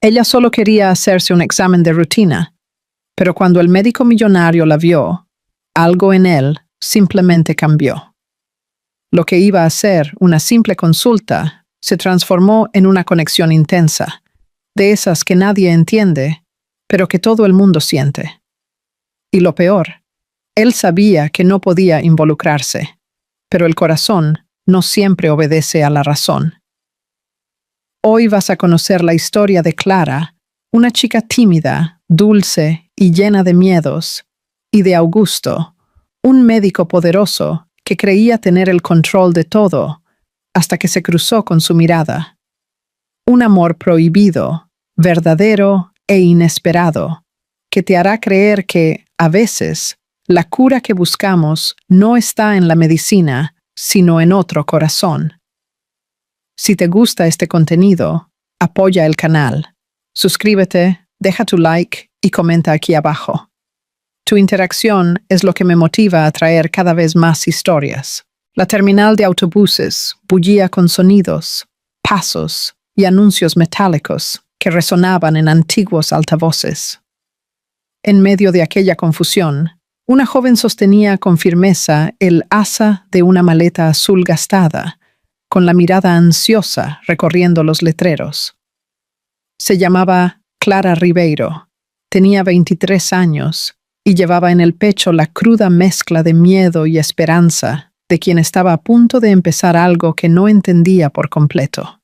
Ella solo quería hacerse un examen de rutina, pero cuando el médico millonario la vio, algo en él simplemente cambió. Lo que iba a ser una simple consulta se transformó en una conexión intensa, de esas que nadie entiende, pero que todo el mundo siente. Y lo peor, él sabía que no podía involucrarse, pero el corazón no siempre obedece a la razón. Hoy vas a conocer la historia de Clara, una chica tímida, dulce y llena de miedos, y de Augusto, un médico poderoso que creía tener el control de todo, hasta que se cruzó con su mirada. Un amor prohibido, verdadero e inesperado, que te hará creer que, a veces, la cura que buscamos no está en la medicina, sino en otro corazón. Si te gusta este contenido, apoya el canal, suscríbete, deja tu like y comenta aquí abajo. Tu interacción es lo que me motiva a traer cada vez más historias. La terminal de autobuses bullía con sonidos, pasos y anuncios metálicos que resonaban en antiguos altavoces. En medio de aquella confusión, una joven sostenía con firmeza el asa de una maleta azul gastada, con la mirada ansiosa recorriendo los letreros. Se llamaba Clara Ribeiro, tenía 23 años y llevaba en el pecho la cruda mezcla de miedo y esperanza de quien estaba a punto de empezar algo que no entendía por completo.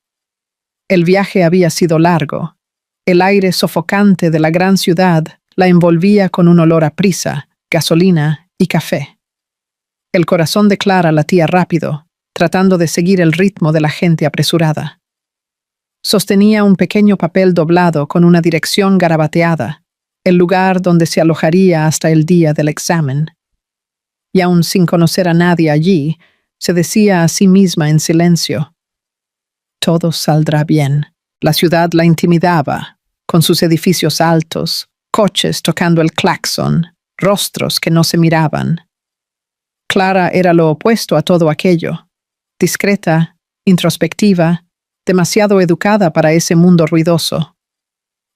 El viaje había sido largo. El aire sofocante de la gran ciudad la envolvía con un olor a prisa, gasolina y café. El corazón de Clara latía rápido, tratando de seguir el ritmo de la gente apresurada. Sostenía un pequeño papel doblado con una dirección garabateada, el lugar donde se alojaría hasta el día del examen. Y aun sin conocer a nadie allí, se decía a sí misma en silencio: todo saldrá bien. La ciudad la intimidaba, con sus edificios altos, coches tocando el claxon, rostros que no se miraban. Clara era lo opuesto a todo aquello, discreta, introspectiva, demasiado educada para ese mundo ruidoso.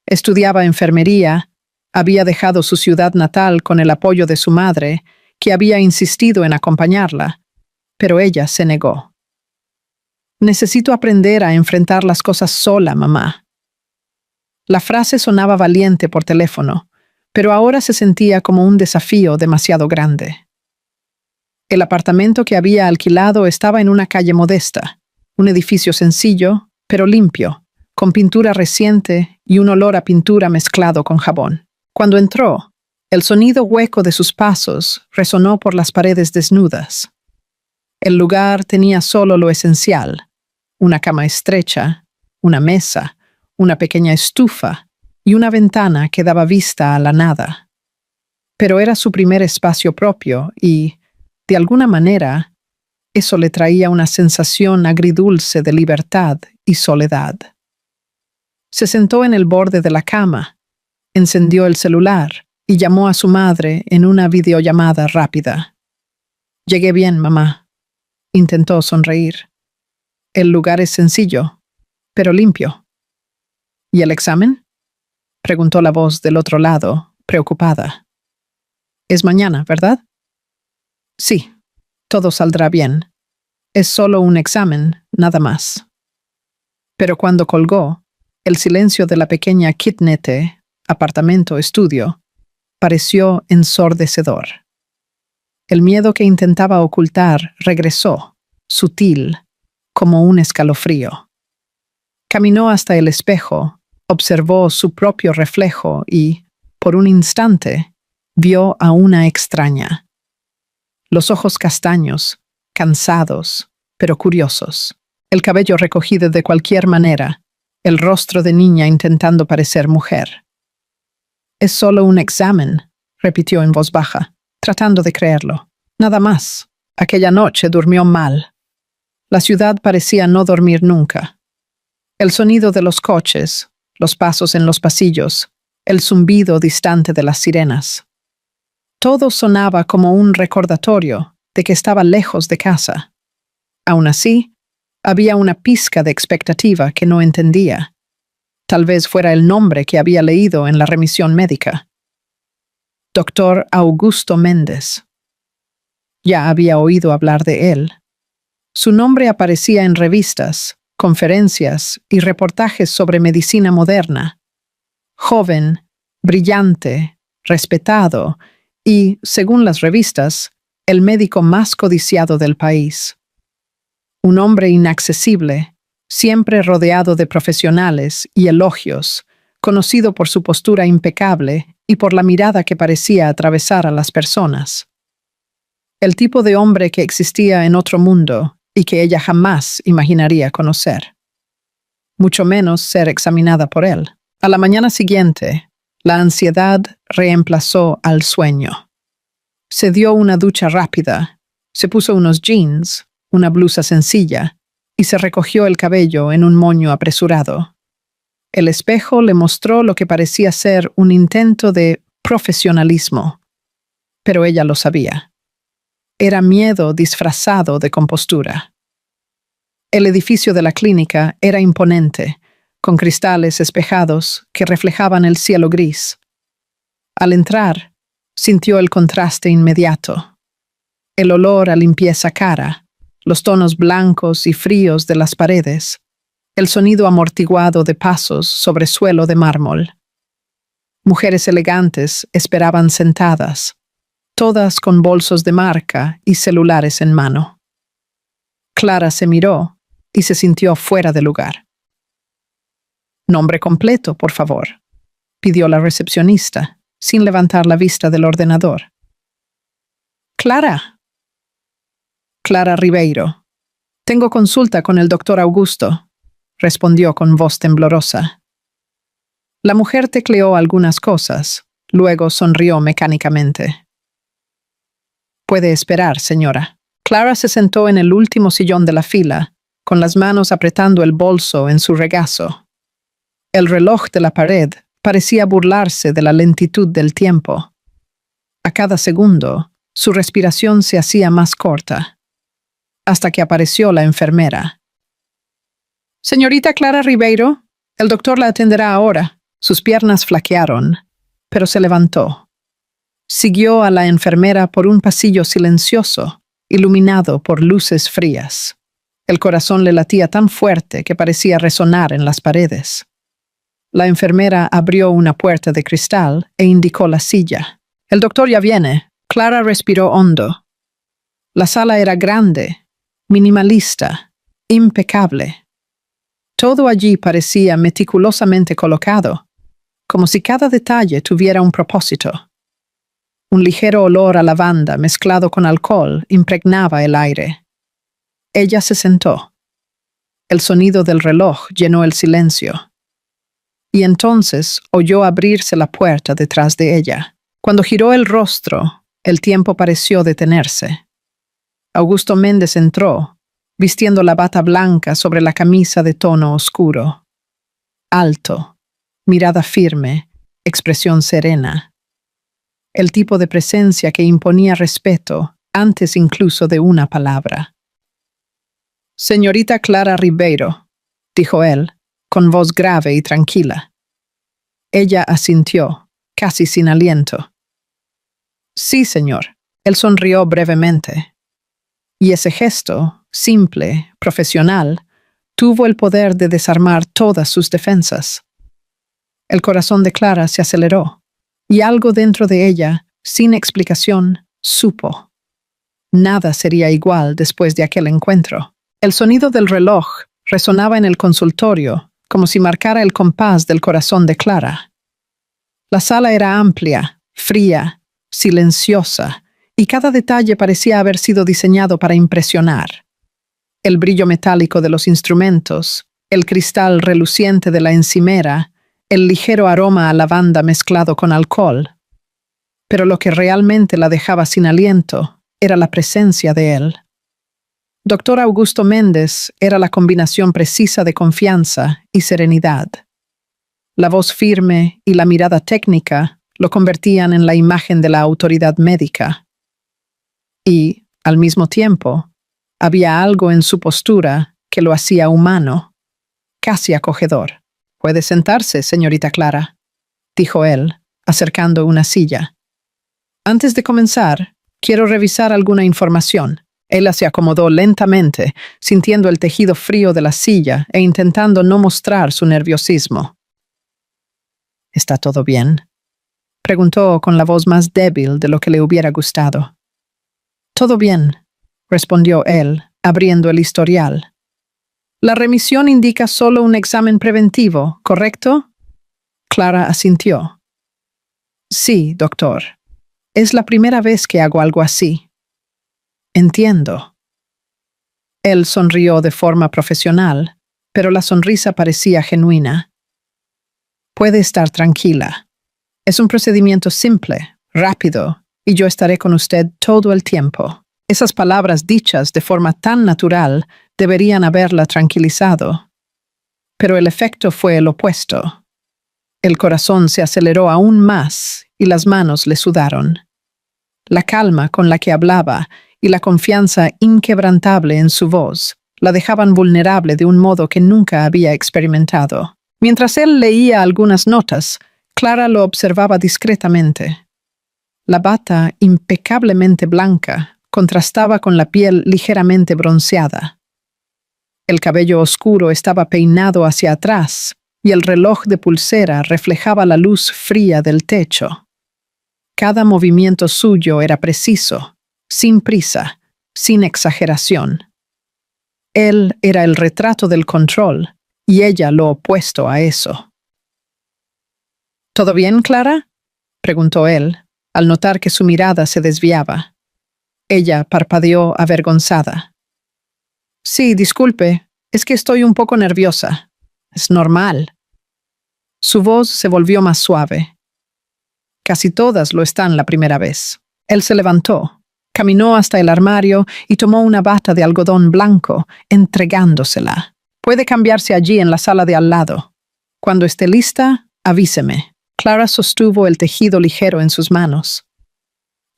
Estudiaba enfermería, había dejado su ciudad natal con el apoyo de su madre, que había insistido en acompañarla, pero ella se negó. Necesito aprender a enfrentar las cosas sola, mamá. La frase sonaba valiente por teléfono, pero ahora se sentía como un desafío demasiado grande. El apartamento que había alquilado estaba en una calle modesta, un edificio sencillo, pero limpio, con pintura reciente y un olor a pintura mezclado con jabón. Cuando entró, el sonido hueco de sus pasos resonó por las paredes desnudas. El lugar tenía solo lo esencial: una cama estrecha, una mesa, una pequeña estufa y una ventana que daba vista a la nada. Pero era su primer espacio propio y, de alguna manera, eso le traía una sensación agridulce de libertad y soledad. Se sentó en el borde de la cama, encendió el celular y llamó a su madre en una videollamada rápida. «Llegué bien, mamá», intentó sonreír. «El lugar es sencillo, pero limpio». «¿Y el examen?», preguntó la voz del otro lado, preocupada. «Es mañana, ¿verdad?». «Sí, todo saldrá bien. Es solo un examen, nada más». Pero cuando colgó, el silencio de la pequeña kitnete, apartamento-estudio, pareció ensordecedor. El miedo que intentaba ocultar regresó, sutil, como un escalofrío. Caminó hasta el espejo, observó su propio reflejo y, por un instante, vio a una extraña. Los ojos castaños, cansados, pero curiosos. El cabello recogido de cualquier manera, el rostro de niña intentando parecer mujer. «Es solo un examen», repitió en voz baja, tratando de creerlo. «Nada más. Aquella noche durmió mal». La ciudad parecía no dormir nunca. El sonido de los coches, los pasos en los pasillos, el zumbido distante de las sirenas. Todo sonaba como un recordatorio de que estaba lejos de casa. Aún así, había una pizca de expectativa que no entendía. Tal vez fuera el nombre que había leído en la remisión médica. Doctor Augusto Méndez. Ya había oído hablar de él. Su nombre aparecía en revistas, conferencias y reportajes sobre medicina moderna. Joven, brillante, respetado y, según las revistas, el médico más codiciado del país. Un hombre inaccesible, siempre rodeado de profesionales y elogios, conocido por su postura impecable y por la mirada que parecía atravesar a las personas. El tipo de hombre que existía en otro mundo y que ella jamás imaginaría conocer. Mucho menos ser examinada por él. A la mañana siguiente, la ansiedad reemplazó al sueño. Se dio una ducha rápida, se puso unos jeans, una blusa sencilla, y se recogió el cabello en un moño apresurado. El espejo le mostró lo que parecía ser un intento de profesionalismo, pero ella lo sabía. Era miedo disfrazado de compostura. El edificio de la clínica era imponente, con cristales espejados que reflejaban el cielo gris. Al entrar, sintió el contraste inmediato. El olor a limpieza cara, los tonos blancos y fríos de las paredes, el sonido amortiguado de pasos sobre suelo de mármol. Mujeres elegantes esperaban sentadas, todas con bolsos de marca y celulares en mano. Clara se miró y se sintió fuera de lugar. «Nombre completo, por favor», pidió la recepcionista, sin levantar la vista del ordenador. «Clara». «Clara Ribeiro. Tengo consulta con el doctor Augusto», respondió con voz temblorosa. La mujer tecleó algunas cosas, luego sonrió mecánicamente. «Puede esperar, señora». Clara se sentó en el último sillón de la fila, con las manos apretando el bolso en su regazo. El reloj de la pared parecía burlarse de la lentitud del tiempo. A cada segundo, su respiración se hacía más corta, hasta que apareció la enfermera. «Señorita Clara Ribeiro, el doctor la atenderá ahora». Sus piernas flaquearon, pero se levantó. Siguió a la enfermera por un pasillo silencioso, iluminado por luces frías. El corazón le latía tan fuerte que parecía resonar en las paredes. La enfermera abrió una puerta de cristal e indicó la silla. «El doctor ya viene». Clara respiró hondo. La sala era grande, minimalista, impecable. Todo allí parecía meticulosamente colocado, como si cada detalle tuviera un propósito. Un ligero olor a lavanda mezclado con alcohol impregnaba el aire. Ella se sentó. El sonido del reloj llenó el silencio. Y entonces oyó abrirse la puerta detrás de ella. Cuando giró el rostro, el tiempo pareció detenerse. Augusto Méndez entró, vistiendo la bata blanca sobre la camisa de tono oscuro. Alto, mirada firme, expresión serena. El tipo de presencia que imponía respeto antes incluso de una palabra. «Señorita Clara Ribeiro», dijo él, con voz grave y tranquila. Ella asintió, casi sin aliento. «Sí, señor». Él sonrió brevemente. Y ese gesto, simple, profesional, tuvo el poder de desarmar todas sus defensas. El corazón de Clara se aceleró, y algo dentro de ella, sin explicación, supo. Nada sería igual después de aquel encuentro. El sonido del reloj resonaba en el consultorio, como si marcara el compás del corazón de Clara. La sala era amplia, fría, silenciosa, y cada detalle parecía haber sido diseñado para impresionar. El brillo metálico de los instrumentos, el cristal reluciente de la encimera, el ligero aroma a lavanda mezclado con alcohol. Pero lo que realmente la dejaba sin aliento era la presencia de él. Doctor Augusto Méndez era la combinación precisa de confianza y serenidad. La voz firme y la mirada técnica lo convertían en la imagen de la autoridad médica. Y, al mismo tiempo, había algo en su postura que lo hacía humano, casi acogedor. Puede sentarse, señorita Clara, dijo él, acercando una silla. Antes de comenzar, quiero revisar alguna información. Ella se acomodó lentamente, sintiendo el tejido frío de la silla e intentando no mostrar su nerviosismo. ¿Está todo bien?, preguntó con la voz más débil de lo que le hubiera gustado. Todo bien, respondió él, abriendo el historial. La remisión indica solo un examen preventivo, ¿correcto? Clara asintió. Sí, doctor. Es la primera vez que hago algo así. Entiendo. Él sonrió de forma profesional, pero la sonrisa parecía genuina. Puede estar tranquila. Es un procedimiento simple, rápido, y yo estaré con usted todo el tiempo. Esas palabras dichas de forma tan natural deberían haberla tranquilizado. Pero el efecto fue el opuesto. El corazón se aceleró aún más y las manos le sudaron. La calma con la que hablaba y la confianza inquebrantable en su voz la dejaban vulnerable de un modo que nunca había experimentado. Mientras él leía algunas notas, Clara lo observaba discretamente. La bata impecablemente blanca contrastaba con la piel ligeramente bronceada. El cabello oscuro estaba peinado hacia atrás y el reloj de pulsera reflejaba la luz fría del techo. Cada movimiento suyo era preciso, sin prisa, sin exageración. Él era el retrato del control y ella lo opuesto a eso. ¿Todo bien, Clara?, preguntó él, al notar que su mirada se desviaba. Ella parpadeó avergonzada. Sí, disculpe, es que estoy un poco nerviosa. Es normal. Su voz se volvió más suave. Casi todas lo están la primera vez. Él se levantó, caminó hasta el armario y tomó una bata de algodón blanco, entregándosela. Puede cambiarse allí en la sala de al lado. Cuando esté lista, avíseme. Clara sostuvo el tejido ligero en sus manos.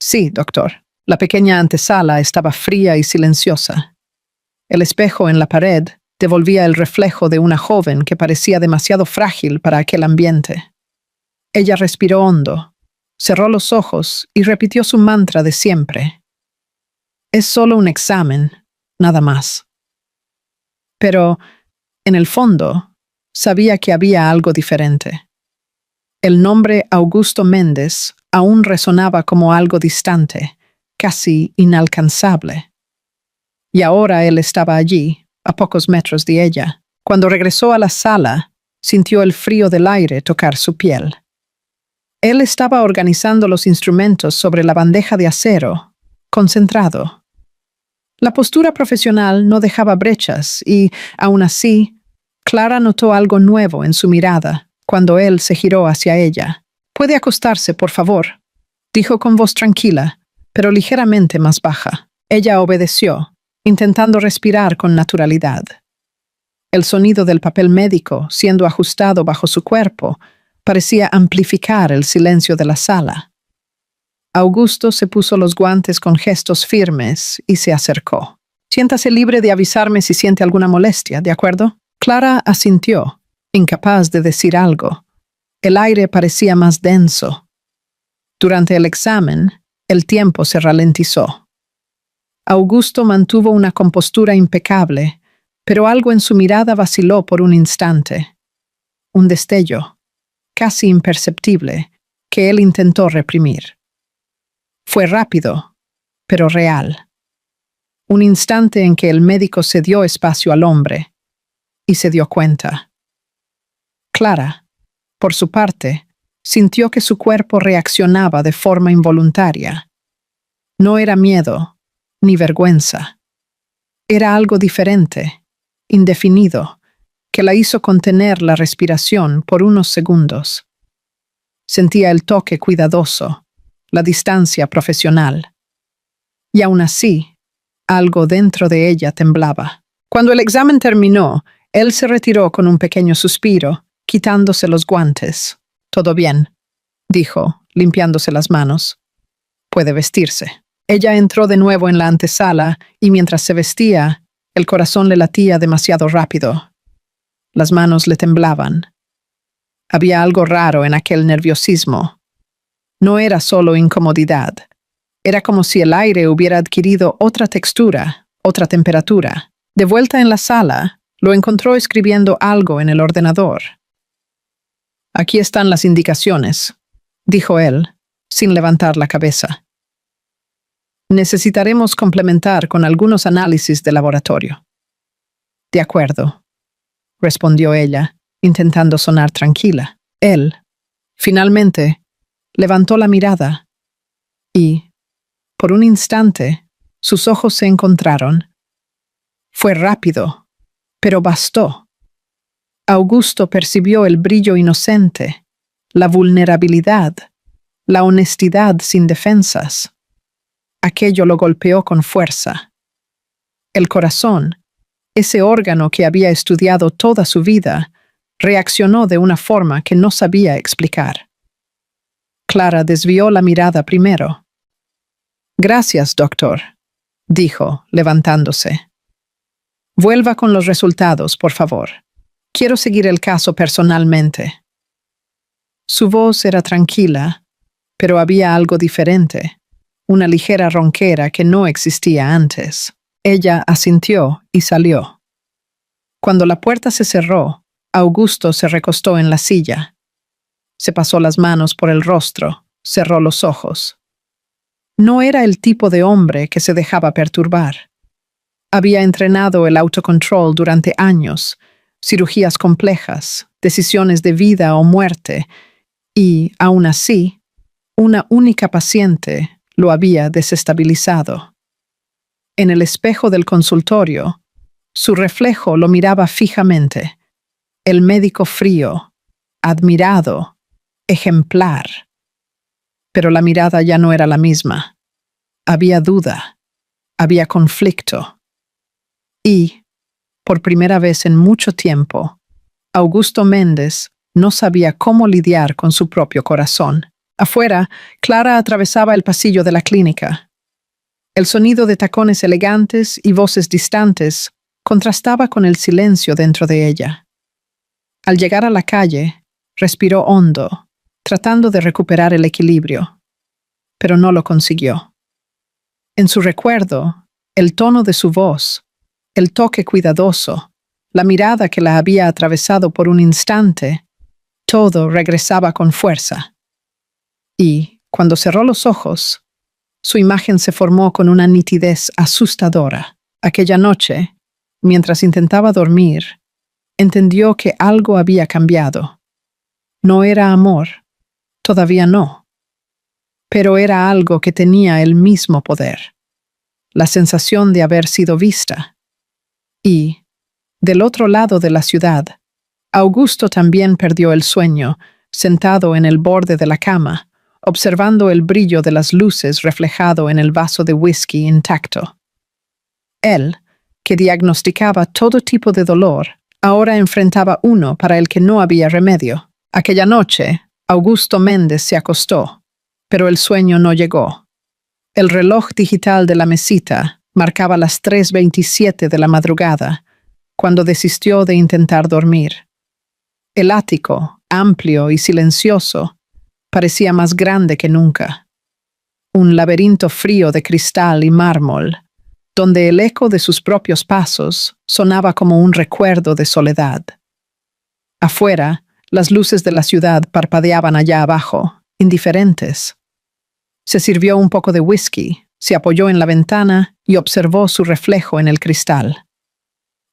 Sí, doctor. La pequeña antesala estaba fría y silenciosa. El espejo en la pared devolvía el reflejo de una joven que parecía demasiado frágil para aquel ambiente. Ella respiró hondo, cerró los ojos y repitió su mantra de siempre. Es solo un examen, nada más. Pero, en el fondo, sabía que había algo diferente. El nombre Augusto Méndez aún resonaba como algo distante, casi inalcanzable. Y ahora él estaba allí, a pocos metros de ella. Cuando regresó a la sala, sintió el frío del aire tocar su piel. Él estaba organizando los instrumentos sobre la bandeja de acero, concentrado. La postura profesional no dejaba brechas y, aún así, Clara notó algo nuevo en su mirada cuando él se giró hacia ella. «Puede acostarse, por favor», dijo con voz tranquila, pero ligeramente más baja. Ella obedeció, intentando respirar con naturalidad. El sonido del papel médico, siendo ajustado bajo su cuerpo, parecía amplificar el silencio de la sala. Augusto se puso los guantes con gestos firmes y se acercó. «Siéntase libre de avisarme si siente alguna molestia, ¿de acuerdo?» Clara asintió, incapaz de decir algo. El aire parecía más denso. Durante el examen, el tiempo se ralentizó. Augusto mantuvo una compostura impecable, pero algo en su mirada vaciló por un instante. Un destello, casi imperceptible, que él intentó reprimir. Fue rápido, pero real. Un instante en que el médico cedió espacio al hombre y se dio cuenta. Clara, por su parte, sintió que su cuerpo reaccionaba de forma involuntaria. No era miedo, ni vergüenza. Era algo diferente, indefinido, que la hizo contener la respiración por unos segundos. Sentía el toque cuidadoso, la distancia profesional. Y aún así, algo dentro de ella temblaba. Cuando el examen terminó, él se retiró con un pequeño suspiro, quitándose los guantes. «Todo bien», dijo, limpiándose las manos. «Puede vestirse». Ella entró de nuevo en la antesala y mientras se vestía, el corazón le latía demasiado rápido. Las manos le temblaban. Había algo raro en aquel nerviosismo. No era solo incomodidad. Era como si el aire hubiera adquirido otra textura, otra temperatura. De vuelta en la sala, lo encontró escribiendo algo en el ordenador. «Aquí están las indicaciones», dijo él, sin levantar la cabeza. «Necesitaremos complementar con algunos análisis de laboratorio». «De acuerdo», respondió ella, intentando sonar tranquila. Él, finalmente, levantó la mirada y, por un instante, sus ojos se encontraron. Fue rápido, pero bastó. Augusto percibió el brillo inocente, la vulnerabilidad, la honestidad sin defensas. Aquello lo golpeó con fuerza. El corazón, ese órgano que había estudiado toda su vida, reaccionó de una forma que no sabía explicar. Clara desvió la mirada primero. «Gracias, doctor», dijo, levantándose. «Vuelva con los resultados, por favor. Quiero seguir el caso personalmente». Su voz era tranquila, pero había algo diferente, una ligera ronquera que no existía antes. Ella asintió y salió. Cuando la puerta se cerró, Augusto se recostó en la silla. Se pasó las manos por el rostro, cerró los ojos. No era el tipo de hombre que se dejaba perturbar. Había entrenado el autocontrol durante años, cirugías complejas, decisiones de vida o muerte, y, aún así, una única paciente lo había desestabilizado. En el espejo del consultorio, su reflejo lo miraba fijamente. El médico frío, admirado, ejemplar. Pero la mirada ya no era la misma. Había duda, había conflicto. Y, por primera vez en mucho tiempo, Augusto Méndez no sabía cómo lidiar con su propio corazón. Afuera, Clara atravesaba el pasillo de la clínica. El sonido de tacones elegantes y voces distantes contrastaba con el silencio dentro de ella. Al llegar a la calle, respiró hondo, tratando de recuperar el equilibrio, pero no lo consiguió. En su recuerdo, el tono de su voz, el toque cuidadoso, la mirada que la había atravesado por un instante, todo regresaba con fuerza. Y, cuando cerró los ojos, su imagen se formó con una nitidez asustadora. Aquella noche, mientras intentaba dormir, entendió que algo había cambiado. No era amor, todavía no, pero era algo que tenía el mismo poder, la sensación de haber sido vista. Y, del otro lado de la ciudad, Augusto también perdió el sueño, sentado en el borde de la cama, observando el brillo de las luces reflejado en el vaso de whisky intacto. Él, que diagnosticaba todo tipo de dolor, ahora enfrentaba uno para el que no había remedio. Aquella noche, Augusto Méndez se acostó, pero el sueño no llegó. El reloj digital de la mesita marcaba las 3:27 de la madrugada, cuando desistió de intentar dormir. El ático, amplio y silencioso, parecía más grande que nunca. Un laberinto frío de cristal y mármol, donde el eco de sus propios pasos sonaba como un recuerdo de soledad. Afuera, las luces de la ciudad parpadeaban allá abajo, indiferentes. Se sirvió un poco de whisky, se apoyó en la ventana y observó su reflejo en el cristal.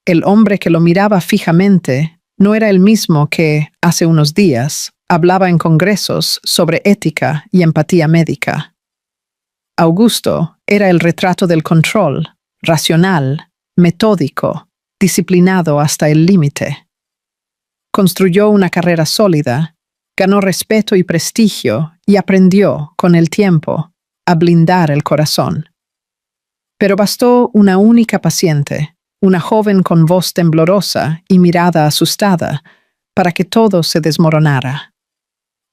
El hombre que lo miraba fijamente no era el mismo que, hace unos días, hablaba en congresos sobre ética y empatía médica. Augusto era el retrato del control, racional, metódico, disciplinado hasta el límite. Construyó una carrera sólida, ganó respeto y prestigio y aprendió, con el tiempo, a blindar el corazón. Pero bastó una única paciente, una joven con voz temblorosa y mirada asustada, para que todo se desmoronara.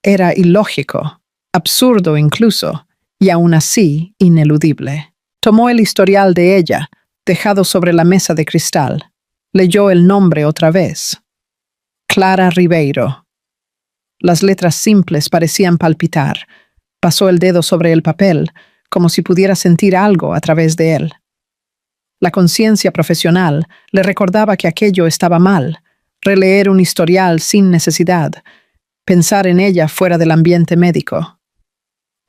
Era ilógico, absurdo incluso, y aún así ineludible. Tomó el historial de ella, dejado sobre la mesa de cristal. Leyó el nombre otra vez. Clara Ribeiro. Las letras simples parecían palpitar. Pasó el dedo sobre el papel, como si pudiera sentir algo a través de él. La conciencia profesional le recordaba que aquello estaba mal, releer un historial sin necesidad, pensar en ella fuera del ambiente médico.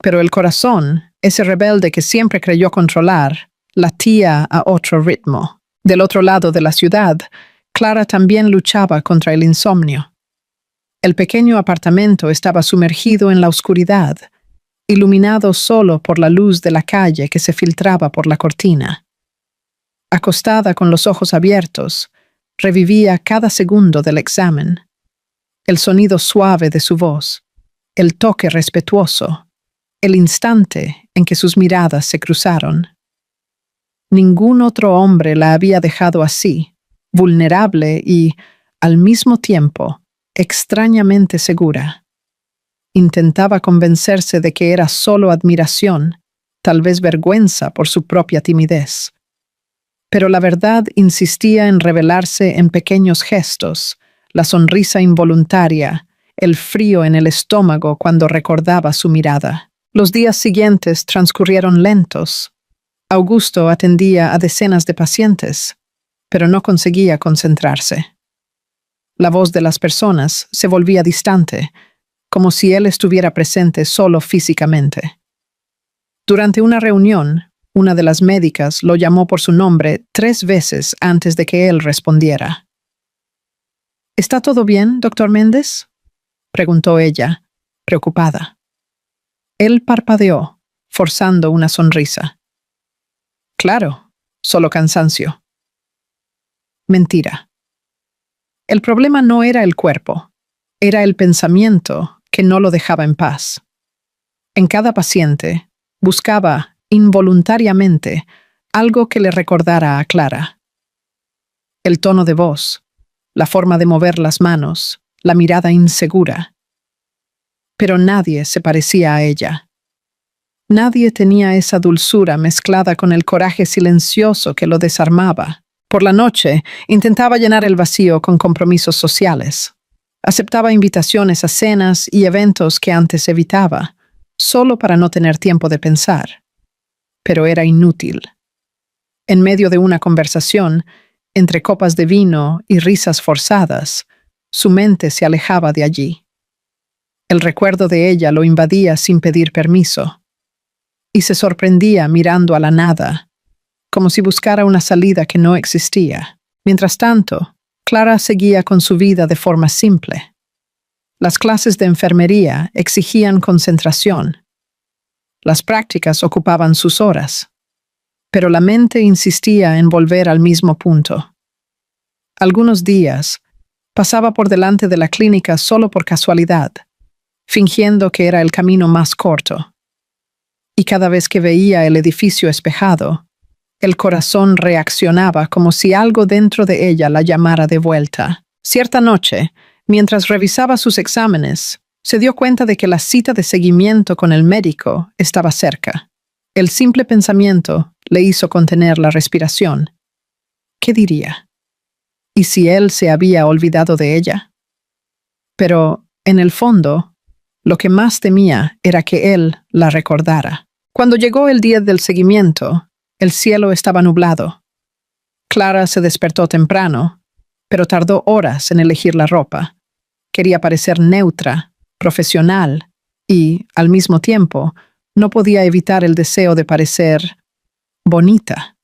Pero el corazón, ese rebelde que siempre creyó controlar, latía a otro ritmo. Del otro lado de la ciudad, Clara también luchaba contra el insomnio. El pequeño apartamento estaba sumergido en la oscuridad, iluminado solo por la luz de la calle que se filtraba por la cortina. Acostada con los ojos abiertos, revivía cada segundo del examen. El sonido suave de su voz, el toque respetuoso, el instante en que sus miradas se cruzaron. Ningún otro hombre la había dejado así, vulnerable y, al mismo tiempo, extrañamente segura. Intentaba convencerse de que era solo admiración, tal vez vergüenza por su propia timidez. Pero la verdad insistía en revelarse en pequeños gestos, la sonrisa involuntaria, el frío en el estómago cuando recordaba su mirada. Los días siguientes transcurrieron lentos. Augusto atendía a decenas de pacientes, pero no conseguía concentrarse. La voz de las personas se volvía distante, como si él estuviera presente solo físicamente. Durante una reunión, una de las médicas lo llamó por su nombre 3 veces antes de que él respondiera. ¿Está todo bien, doctor Méndez?, preguntó ella, preocupada. Él parpadeó, forzando una sonrisa. Claro, solo cansancio. Mentira. El problema no era el cuerpo, era el pensamiento que no lo dejaba en paz. En cada paciente, buscaba, involuntariamente, algo que le recordara a Clara. El tono de voz, la forma de mover las manos, la mirada insegura. Pero nadie se parecía a ella. Nadie tenía esa dulzura mezclada con el coraje silencioso que lo desarmaba. Por la noche, intentaba llenar el vacío con compromisos sociales. Aceptaba invitaciones a cenas y eventos que antes evitaba, solo para no tener tiempo de pensar. Pero era inútil. En medio de una conversación, entre copas de vino y risas forzadas, su mente se alejaba de allí. El recuerdo de ella lo invadía sin pedir permiso, y se sorprendía mirando a la nada, como si buscara una salida que no existía. Mientras tanto, Clara seguía con su vida de forma simple. Las clases de enfermería exigían concentración. Las prácticas ocupaban sus horas, pero la mente insistía en volver al mismo punto. Algunos días, pasaba por delante de la clínica solo por casualidad, fingiendo que era el camino más corto. Y cada vez que veía el edificio espejado, el corazón reaccionaba como si algo dentro de ella la llamara de vuelta. Cierta noche, mientras revisaba sus exámenes, se dio cuenta de que la cita de seguimiento con el médico estaba cerca. El simple pensamiento le hizo contener la respiración. ¿Qué diría? ¿Y si él se había olvidado de ella? Pero, en el fondo, lo que más temía era que él la recordara. Cuando llegó el día del seguimiento, el cielo estaba nublado. Clara se despertó temprano, pero tardó horas en elegir la ropa. Quería parecer neutra, profesional, y, al mismo tiempo, no podía evitar el deseo de parecer bonita.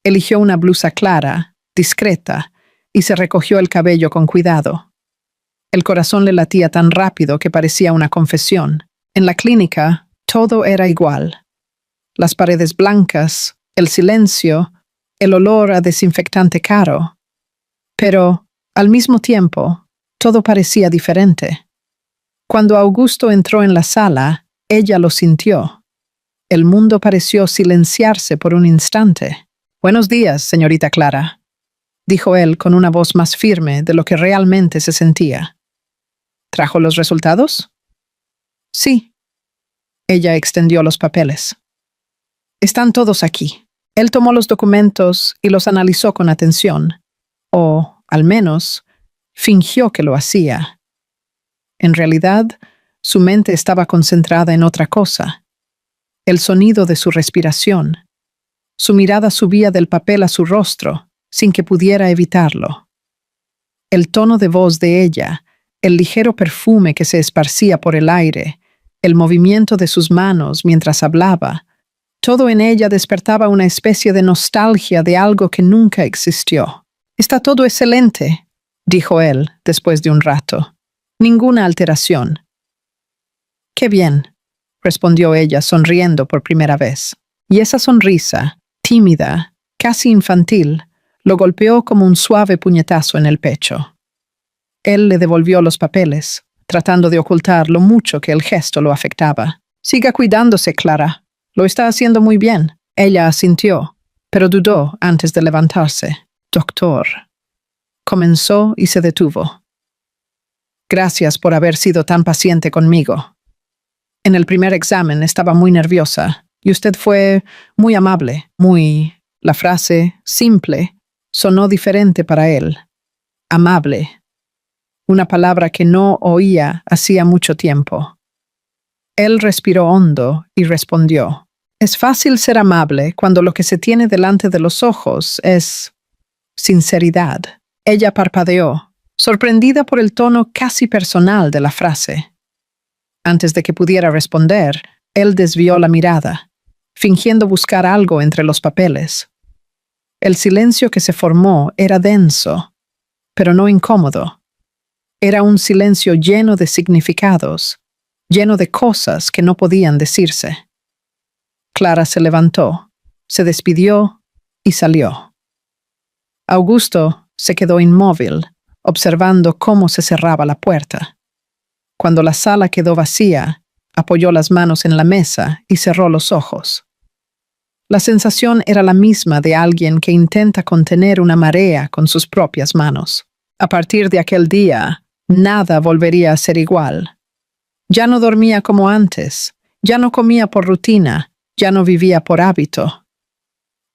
Eligió una blusa clara, discreta, y se recogió el cabello con cuidado. El corazón le latía tan rápido que parecía una confesión. En la clínica, todo era igual. Las paredes blancas, el silencio, el olor a desinfectante caro. Pero, al mismo tiempo, todo parecía diferente. Cuando Augusto entró en la sala, ella lo sintió. El mundo pareció silenciarse por un instante. «Buenos días, señorita Clara», dijo él con una voz más firme de lo que realmente se sentía. «¿Trajo los resultados?» «Sí». Ella extendió los papeles. «Están todos aquí». Él tomó los documentos y los analizó con atención, o, al menos, fingió que lo hacía. En realidad, su mente estaba concentrada en otra cosa. El sonido de su respiración. Su mirada subía del papel a su rostro, sin que pudiera evitarlo. El tono de voz de ella, el ligero perfume que se esparcía por el aire, el movimiento de sus manos mientras hablaba, todo en ella despertaba una especie de nostalgia de algo que nunca existió. «Está todo excelente», dijo él después de un rato. «Ninguna alteración». «Qué bien», respondió ella sonriendo por primera vez. Y esa sonrisa, tímida, casi infantil, lo golpeó como un suave puñetazo en el pecho. Él le devolvió los papeles, tratando de ocultar lo mucho que el gesto lo afectaba. «Siga cuidándose, Clara. Lo está haciendo muy bien». Ella asintió, pero dudó antes de levantarse. «Doctor». Comenzó y se detuvo. «Gracias por haber sido tan paciente conmigo. En el primer examen estaba muy nerviosa y usted fue muy amable, muy...». La frase, simple, sonó diferente para él. Amable. Una palabra que no oía hacía mucho tiempo. Él respiró hondo y respondió. «Es fácil ser amable cuando lo que se tiene delante de los ojos es sinceridad». Ella parpadeó, sorprendida por el tono casi personal de la frase. Antes de que pudiera responder, él desvió la mirada, fingiendo buscar algo entre los papeles. El silencio que se formó era denso, pero no incómodo. Era un silencio lleno de significados, lleno de cosas que no podían decirse. Clara se levantó, se despidió y salió. Augusto se quedó inmóvil, observando cómo se cerraba la puerta. Cuando la sala quedó vacía, apoyó las manos en la mesa y cerró los ojos. La sensación era la misma de alguien que intenta contener una marea con sus propias manos. A partir de aquel día, nada volvería a ser igual. Ya no dormía como antes, ya no comía por rutina, ya no vivía por hábito.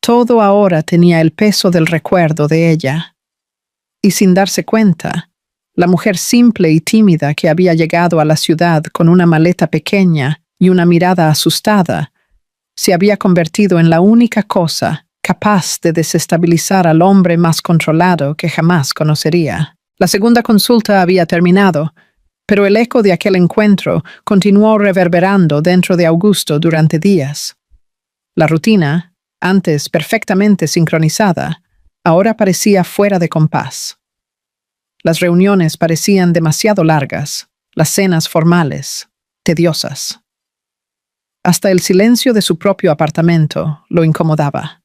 Todo ahora tenía el peso del recuerdo de ella. Y sin darse cuenta, la mujer simple y tímida que había llegado a la ciudad con una maleta pequeña y una mirada asustada, se había convertido en la única cosa capaz de desestabilizar al hombre más controlado que jamás conocería. La segunda consulta había terminado, pero el eco de aquel encuentro continuó reverberando dentro de Augusto durante días. La rutina, antes perfectamente sincronizada, ahora parecía fuera de compás. Las reuniones parecían demasiado largas, las cenas formales, tediosas. Hasta el silencio de su propio apartamento lo incomodaba.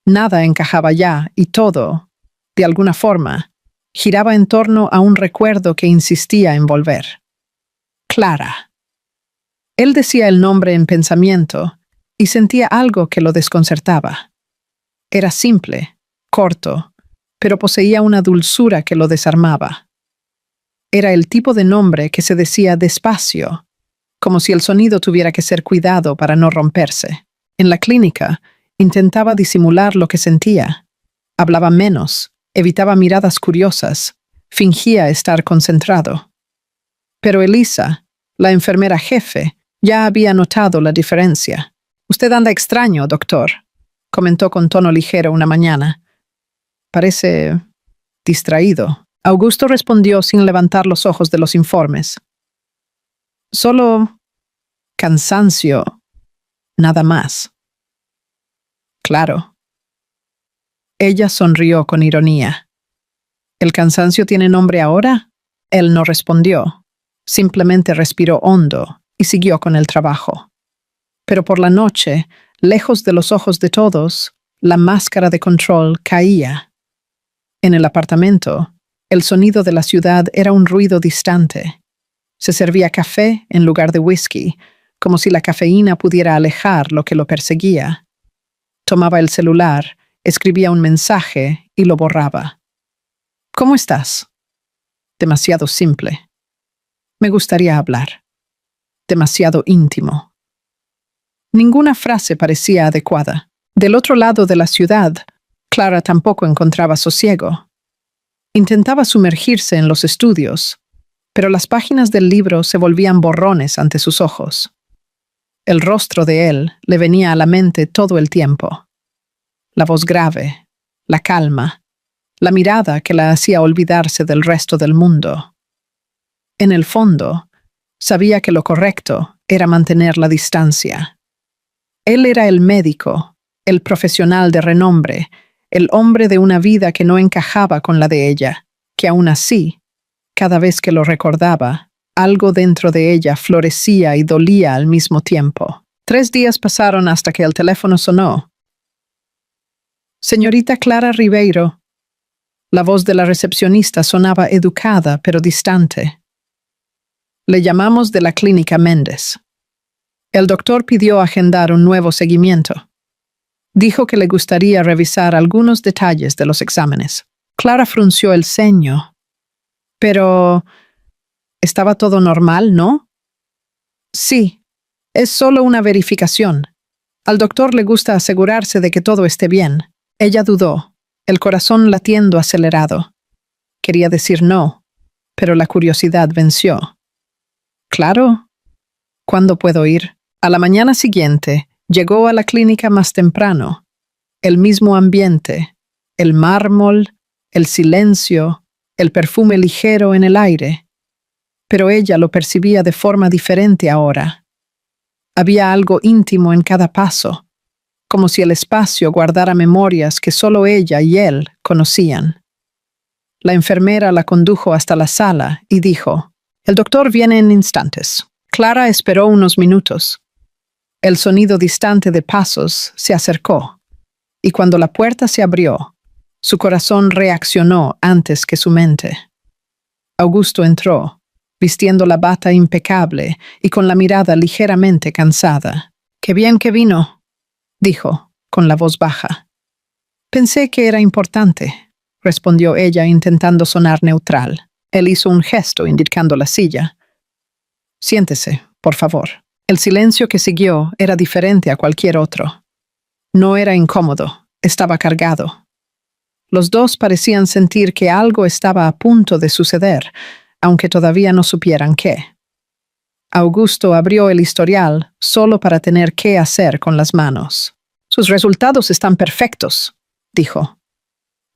Nada encajaba ya y todo, de alguna forma, giraba en torno a un recuerdo que insistía en volver. Clara. Él decía el nombre en pensamiento y sentía algo que lo desconcertaba. Era simple, corto, pero poseía una dulzura que lo desarmaba. Era el tipo de nombre que se decía despacio, como si el sonido tuviera que ser cuidado para no romperse. En la clínica, intentaba disimular lo que sentía. Hablaba menos, evitaba miradas curiosas, fingía estar concentrado. Pero Elisa, la enfermera jefe, ya había notado la diferencia. «Usted anda extraño, doctor», comentó con tono ligero una mañana. «Parece distraído». Augusto respondió sin levantar los ojos de los informes. «Solo cansancio, nada más». «Claro». Ella sonrió con ironía. «¿El cansancio tiene nombre ahora?» Él no respondió. Simplemente respiró hondo y siguió con el trabajo. Pero por la noche, lejos de los ojos de todos, la máscara de control caía. En el apartamento, el sonido de la ciudad era un ruido distante. Se servía café en lugar de whisky, como si la cafeína pudiera alejar lo que lo perseguía. Tomaba el celular, escribía un mensaje y lo borraba. «¿Cómo estás?» Demasiado simple. «Me gustaría hablar». Demasiado íntimo. Ninguna frase parecía adecuada. Del otro lado de la ciudad, Clara tampoco encontraba sosiego. Intentaba sumergirse en los estudios, pero las páginas del libro se volvían borrones ante sus ojos. El rostro de él le venía a la mente todo el tiempo. La voz grave, la calma, la mirada que la hacía olvidarse del resto del mundo. En el fondo, sabía que lo correcto era mantener la distancia. Él era el médico, el profesional de renombre, el hombre de una vida que no encajaba con la de ella, que aún así, cada vez que lo recordaba, algo dentro de ella florecía y dolía al mismo tiempo. 3 días pasaron hasta que el teléfono sonó. Señorita Clara Ribeiro. La voz de la recepcionista sonaba educada pero distante. Le llamamos de la clínica Méndez. El doctor pidió agendar un nuevo seguimiento. Dijo que le gustaría revisar algunos detalles de los exámenes. Clara frunció el ceño. Pero estaba todo normal, ¿no? Sí, es solo una verificación. Al doctor le gusta asegurarse de que todo esté bien. Ella dudó, el corazón latiendo acelerado. Quería decir no, pero la curiosidad venció. Claro. ¿Cuándo puedo ir? A la mañana siguiente, llegó a la clínica más temprano. El mismo ambiente, el mármol, el silencio, el perfume ligero en el aire. Pero ella lo percibía de forma diferente ahora. Había algo íntimo en cada paso, como si el espacio guardara memorias que solo ella y él conocían. La enfermera la condujo hasta la sala y dijo: «El doctor viene en instantes». Clara esperó unos minutos. El sonido distante de pasos se acercó, y cuando la puerta se abrió, su corazón reaccionó antes que su mente. Augusto entró, vistiendo la bata impecable y con la mirada ligeramente cansada. «Qué bien que vino», dijo, con la voz baja. «Pensé que era importante», respondió ella intentando sonar neutral. Él hizo un gesto indicando la silla. «Siéntese, por favor». El silencio que siguió era diferente a cualquier otro. No era incómodo, estaba cargado. Los dos parecían sentir que algo estaba a punto de suceder, aunque todavía no supieran qué. Augusto abrió el historial solo para tener qué hacer con las manos. «Sus resultados están perfectos», dijo.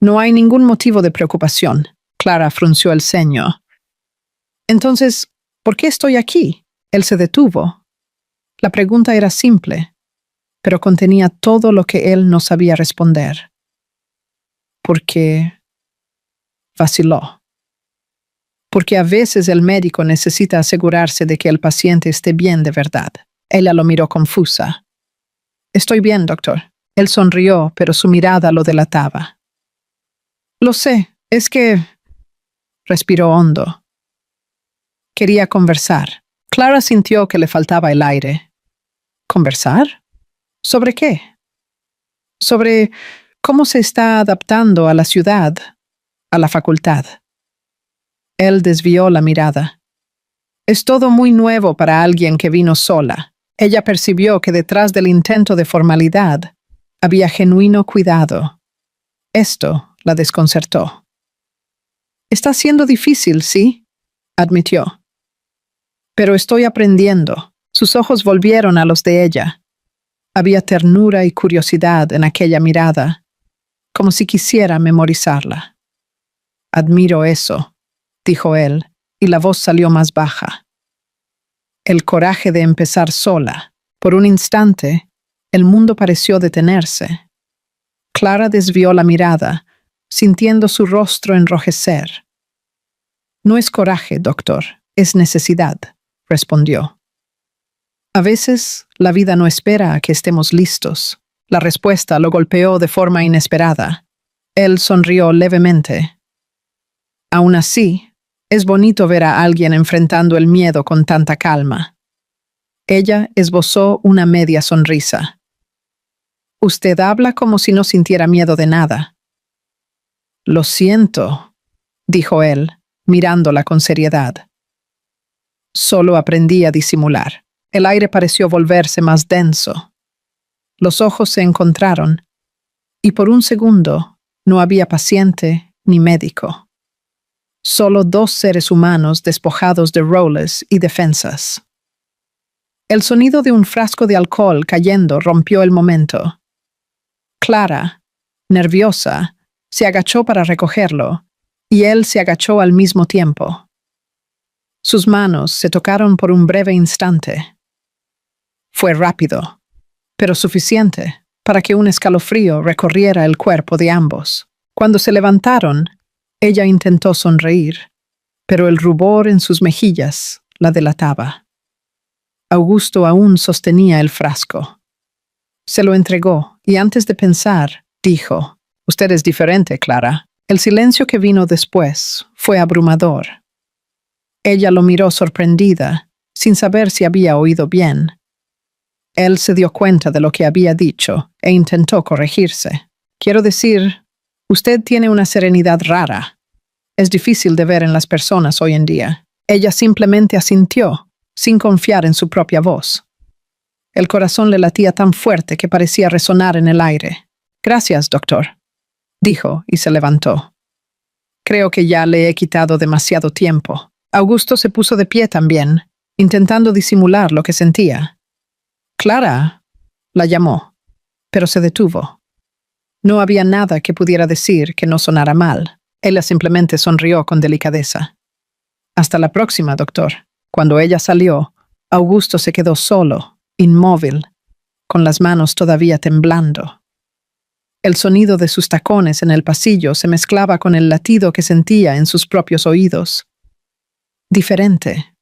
«No hay ningún motivo de preocupación». Clara frunció el ceño. «Entonces, ¿por qué estoy aquí?» Él se detuvo. La pregunta era simple, pero contenía todo lo que él no sabía responder. Porque vaciló. Porque a veces el médico necesita asegurarse de que el paciente esté bien de verdad. Ella lo miró confusa. «Estoy bien, doctor». Él sonrió, pero su mirada lo delataba. «Lo sé, es que...» Respiró hondo. Quería conversar. Clara sintió que le faltaba el aire. ¿Conversar? ¿Sobre qué? Sobre cómo se está adaptando a la ciudad, a la facultad. Él desvió la mirada. Es todo muy nuevo para alguien que vino sola. Ella percibió que detrás del intento de formalidad había genuino cuidado. Esto la desconcertó. «Está siendo difícil, sí», admitió. «Pero estoy aprendiendo». Sus ojos volvieron a los de ella. Había ternura y curiosidad en aquella mirada, como si quisiera memorizarla. «Admiro eso», dijo él, y la voz salió más baja. El coraje de empezar sola. Por un instante, el mundo pareció detenerse. Clara desvió la mirada, sintiendo su rostro enrojecer. «No es coraje, doctor, es necesidad», respondió. «A veces, la vida no espera a que estemos listos». La respuesta lo golpeó de forma inesperada. Él sonrió levemente. «Aún así, es bonito ver a alguien enfrentando el miedo con tanta calma». Ella esbozó una media sonrisa. «Usted habla como si no sintiera miedo de nada». «Lo siento», dijo él, mirándola con seriedad. «Solo aprendí a disimular». El aire pareció volverse más denso. Los ojos se encontraron, y por un segundo no había paciente ni médico. Solo 2 seres humanos despojados de roles y defensas. El sonido de un frasco de alcohol cayendo rompió el momento. Clara, nerviosa, se agachó para recogerlo, y él se agachó al mismo tiempo. Sus manos se tocaron por un breve instante. Fue rápido, pero suficiente para que un escalofrío recorriera el cuerpo de ambos. Cuando se levantaron, ella intentó sonreír, pero el rubor en sus mejillas la delataba. Augusto aún sostenía el frasco. Se lo entregó y antes de pensar, dijo: «Usted es diferente, Clara». El silencio que vino después fue abrumador. Ella lo miró sorprendida, sin saber si había oído bien. Él se dio cuenta de lo que había dicho e intentó corregirse. «Quiero decir, usted tiene una serenidad rara. Es difícil de ver en las personas hoy en día». Ella simplemente asintió, sin confiar en su propia voz. El corazón le latía tan fuerte que parecía resonar en el aire. «Gracias, doctor», dijo y se levantó. «Creo que ya le he quitado demasiado tiempo». Augusto se puso de pie también, intentando disimular lo que sentía. «Clara», la llamó, pero se detuvo. No había nada que pudiera decir que no sonara mal. Ella simplemente sonrió con delicadeza. «Hasta la próxima, doctor». Cuando ella salió, Augusto se quedó solo, inmóvil, con las manos todavía temblando. El sonido de sus tacones en el pasillo se mezclaba con el latido que sentía en sus propios oídos. Diferente.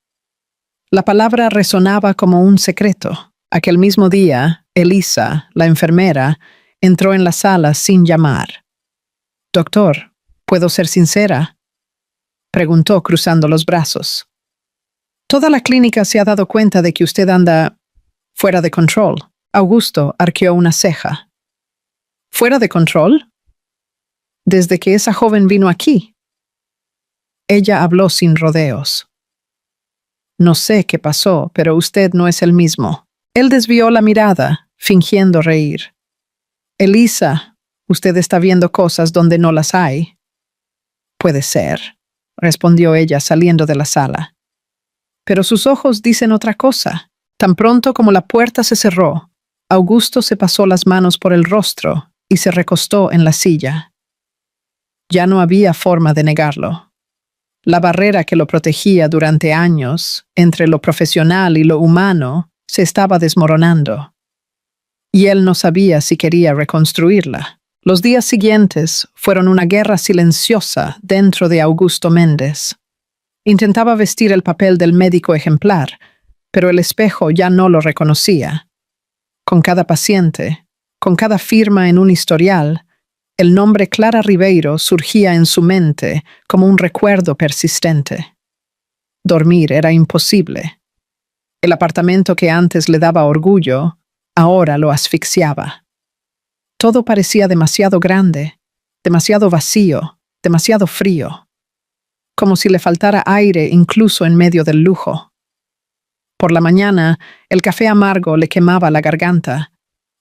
La palabra resonaba como un secreto. Aquel mismo día, Elisa, la enfermera, entró en la sala sin llamar. «Doctor, ¿puedo ser sincera?», preguntó cruzando los brazos. «Toda la clínica se ha dado cuenta de que usted anda fuera de control». Augusto arqueó una ceja. «¿Fuera de control? Desde que esa joven vino aquí». Ella habló sin rodeos. «No sé qué pasó, pero usted no es el mismo». Él desvió la mirada, fingiendo reír. «Elisa, usted está viendo cosas donde no las hay». «Puede ser», respondió ella saliendo de la sala. Pero sus ojos dicen otra cosa. Tan pronto como la puerta se cerró, Augusto se pasó las manos por el rostro y se recostó en la silla. Ya no había forma de negarlo. La barrera que lo protegía durante años, entre lo profesional y lo humano, se estaba desmoronando. Y él no sabía si quería reconstruirla. Los días siguientes fueron una guerra silenciosa dentro de Augusto Méndez. Intentaba vestir el papel del médico ejemplar, pero el espejo ya no lo reconocía. Con cada paciente, con cada firma en un historial, el nombre Clara Ribeiro surgía en su mente como un recuerdo persistente. Dormir era imposible. El apartamento que antes le daba orgullo, ahora lo asfixiaba. Todo parecía demasiado grande, demasiado vacío, demasiado frío. Como si le faltara aire incluso en medio del lujo. Por la mañana, el café amargo le quemaba la garganta,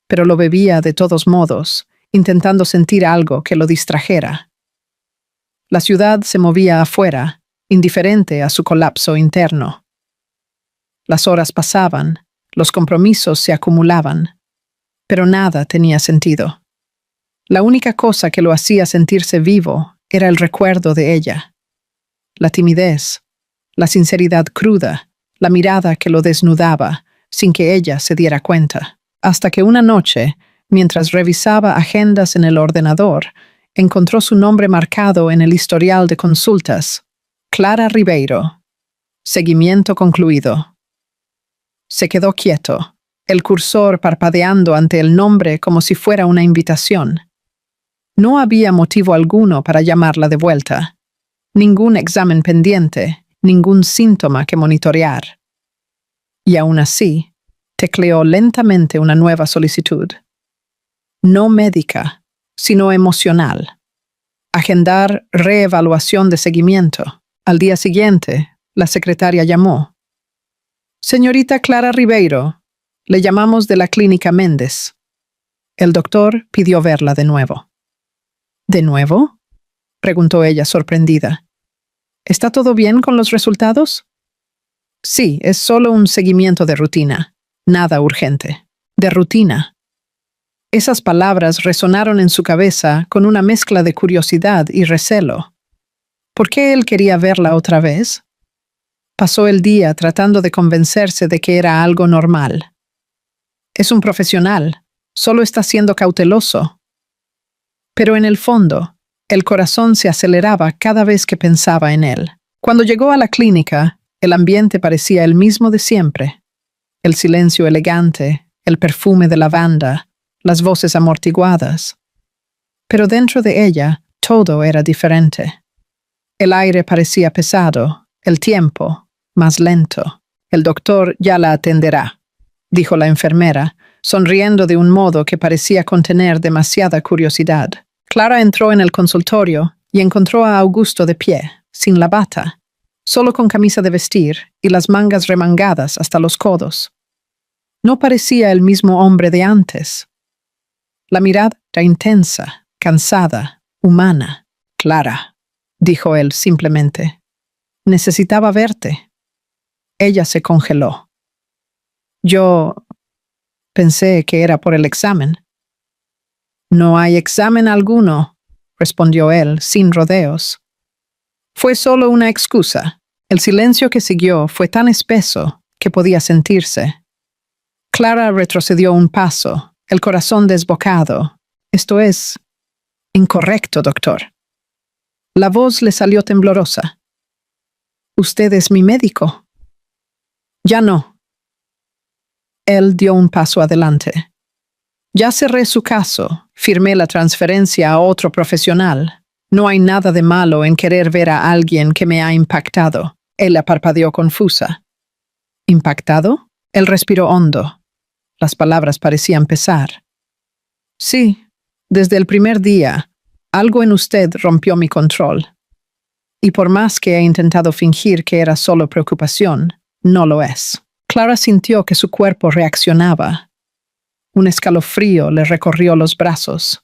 pero lo bebía de todos modos, intentando sentir algo que lo distrajera. La ciudad se movía afuera, indiferente a su colapso interno. Las horas pasaban, los compromisos se acumulaban, pero nada tenía sentido. La única cosa que lo hacía sentirse vivo era el recuerdo de ella. La timidez, la sinceridad cruda, la mirada que lo desnudaba, sin que ella se diera cuenta. Hasta que una noche, mientras revisaba agendas en el ordenador, encontró su nombre marcado en el historial de consultas. Clara Ribeiro. Seguimiento concluido. Se quedó quieto, el cursor parpadeando ante el nombre como si fuera una invitación. No había motivo alguno para llamarla de vuelta. Ningún examen pendiente, ningún síntoma que monitorear. Y aún así, tecleó lentamente una nueva solicitud. No médica, sino emocional. Agendar reevaluación de seguimiento. Al día siguiente, la secretaria llamó. «Señorita Clara Ribeiro, le llamamos de la Clínica Méndez». El doctor pidió verla de nuevo. «¿De nuevo?», preguntó ella sorprendida. ¿Está todo bien con los resultados? Sí, es solo un seguimiento de rutina. Nada urgente. De rutina. Esas palabras resonaron en su cabeza con una mezcla de curiosidad y recelo. ¿Por qué él quería verla otra vez? Pasó el día tratando de convencerse de que era algo normal. Es un profesional, solo está siendo cauteloso. Pero en el fondo, el corazón se aceleraba cada vez que pensaba en él. Cuando llegó a la clínica, el ambiente parecía el mismo de siempre. El silencio elegante, el perfume de lavanda, las voces amortiguadas. Pero dentro de ella, todo era diferente. El aire parecía pesado, el tiempo, más lento. El doctor ya la atenderá, dijo la enfermera, sonriendo de un modo que parecía contener demasiada curiosidad. Clara entró en el consultorio y encontró a Augusto de pie, sin la bata, solo con camisa de vestir y las mangas remangadas hasta los codos. No parecía el mismo hombre de antes. La mirada era intensa, cansada, humana. Clara, dijo él simplemente. Necesitaba verte. Ella se congeló. Yo pensé que era por el examen. No hay examen alguno, respondió él, sin rodeos. Fue solo una excusa. El silencio que siguió fue tan espeso que podía sentirse. Clara retrocedió un paso, el corazón desbocado. Esto es incorrecto, doctor. La voz le salió temblorosa. Usted es mi médico. Ya no. Él dio un paso adelante. Ya cerré su caso, firmé la transferencia a otro profesional. No hay nada de malo en querer ver a alguien que me ha impactado. Ella parpadeó confusa. ¿Impactado? Él respiró hondo. Las palabras parecían pesar. Sí, desde el primer día, algo en usted rompió mi control. Y por más que he intentado fingir que era solo preocupación, no lo es. Clara sintió que su cuerpo reaccionaba. Un escalofrío le recorrió los brazos.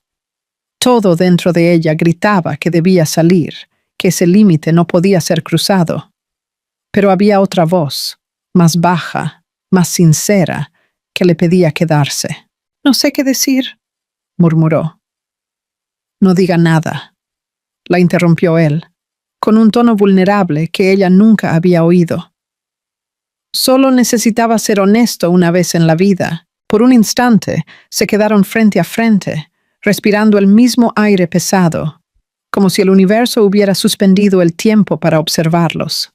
Todo dentro de ella gritaba que debía salir, que ese límite no podía ser cruzado. Pero había otra voz, más baja, más sincera, que le pedía quedarse. No sé qué decir, murmuró. No diga nada, la interrumpió él, con un tono vulnerable que ella nunca había oído. Solo necesitaba ser honesto una vez en la vida. Por un instante se quedaron frente a frente, respirando el mismo aire pesado, como si el universo hubiera suspendido el tiempo para observarlos.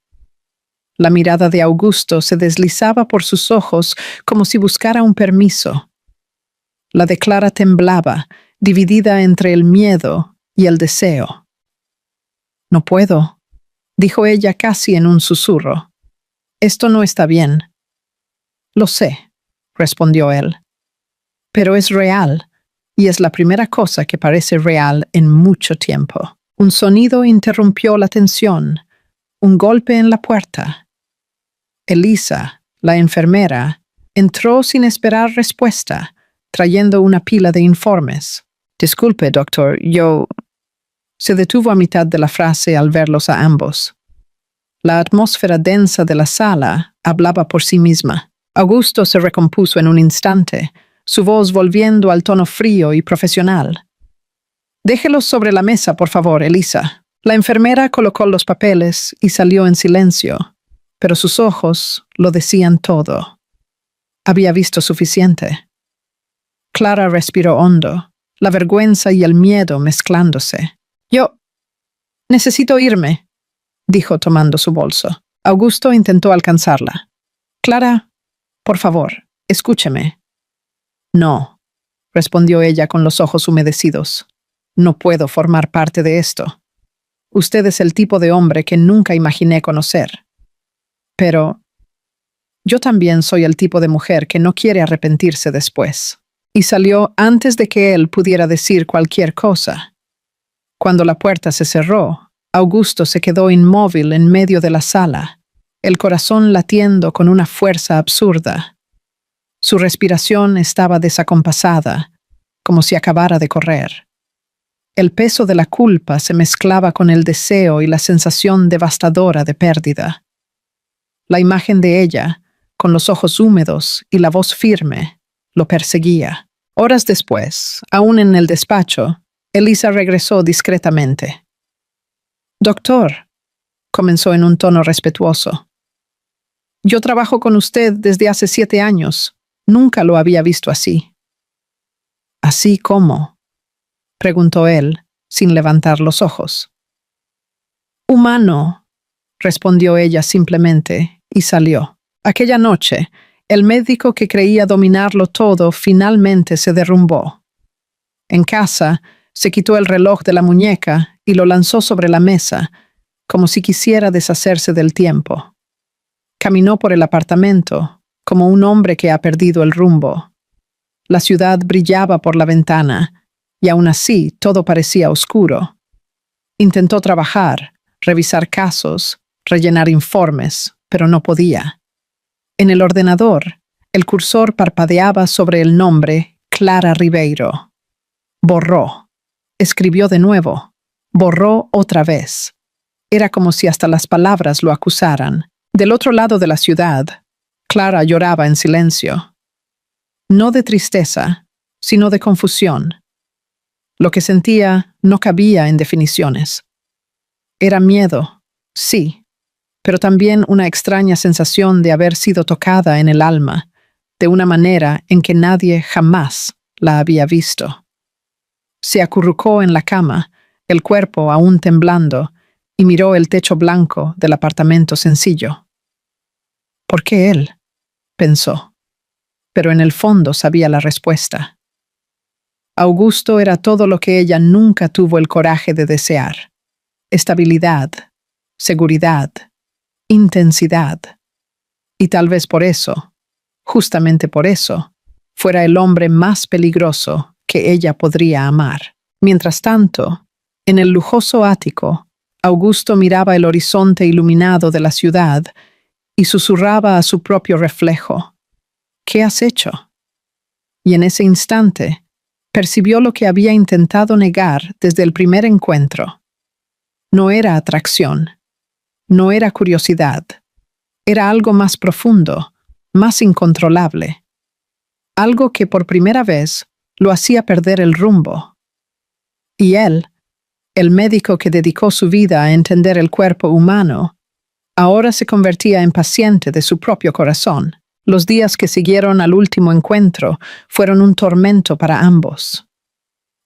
La mirada de Augusto se deslizaba por sus ojos como si buscara un permiso. La de Clara temblaba, dividida entre el miedo y el deseo. No puedo, dijo ella casi en un susurro. Esto no está bien. Lo sé, respondió él. Pero es real, y es la primera cosa que parece real en mucho tiempo. Un sonido interrumpió la tensión, un golpe en la puerta. Elisa, la enfermera, entró sin esperar respuesta, trayendo una pila de informes. Disculpe, doctor, yo... Se detuvo a mitad de la frase al verlos a ambos. La atmósfera densa de la sala hablaba por sí misma. Augusto se recompuso en un instante, su voz volviendo al tono frío y profesional. Déjelos sobre la mesa, por favor, Elisa. La enfermera colocó los papeles y salió en silencio, pero sus ojos lo decían todo. Había visto suficiente. Clara respiró hondo, la vergüenza y el miedo mezclándose. Yo necesito irme, dijo tomando su bolso. Augusto intentó alcanzarla. Clara, por favor, escúcheme. No, respondió ella con los ojos humedecidos. No puedo formar parte de esto. Usted es el tipo de hombre que nunca imaginé conocer. Pero yo también soy el tipo de mujer que no quiere arrepentirse después. Y salió antes de que él pudiera decir cualquier cosa. Cuando la puerta se cerró, Augusto se quedó inmóvil en medio de la sala, el corazón latiendo con una fuerza absurda. Su respiración estaba desacompasada, como si acabara de correr. El peso de la culpa se mezclaba con el deseo y la sensación devastadora de pérdida. La imagen de ella, con los ojos húmedos y la voz firme, lo perseguía. Horas después, aún en el despacho, Elisa regresó discretamente. «Doctor», comenzó en un tono respetuoso. «Yo trabajo con usted desde hace 7 años. Nunca lo había visto así». «¿Así cómo?», preguntó él, sin levantar los ojos. «Humano», respondió ella simplemente, y salió. Aquella noche, el médico que creía dominarlo todo finalmente se derrumbó. En casa, se quitó el reloj de la muñeca y lo lanzó sobre la mesa, como si quisiera deshacerse del tiempo. Caminó por el apartamento, como un hombre que ha perdido el rumbo. La ciudad brillaba por la ventana, y aún así todo parecía oscuro. Intentó trabajar, revisar casos, rellenar informes, pero no podía. En el ordenador, el cursor parpadeaba sobre el nombre Clara Ribeiro. Borró. Escribió de nuevo. Borró otra vez. Era como si hasta las palabras lo acusaran. Del otro lado de la ciudad, Clara lloraba en silencio. No de tristeza, sino de confusión. Lo que sentía no cabía en definiciones. Era miedo, sí, pero también una extraña sensación de haber sido tocada en el alma, de una manera en que nadie jamás la había visto. Se acurrucó en la cama, el cuerpo aún temblando, y miró el techo blanco del apartamento sencillo. ¿Por qué él?, pensó, pero en el fondo sabía la respuesta. Augusto era todo lo que ella nunca tuvo el coraje de desear. Estabilidad, seguridad, intensidad. Y tal vez por eso, justamente por eso, fuera el hombre más peligroso que ella podría amar. Mientras tanto, en el lujoso ático, Augusto miraba el horizonte iluminado de la ciudad y susurraba a su propio reflejo: «¿Qué has hecho?». Y en ese instante, percibió lo que había intentado negar desde el primer encuentro. No era atracción, no era curiosidad, era algo más profundo, más incontrolable. Algo que por primera vez lo hacía perder el rumbo. Y él, el médico que dedicó su vida a entender el cuerpo humano, ahora se convertía en paciente de su propio corazón. Los días que siguieron al último encuentro fueron un tormento para ambos.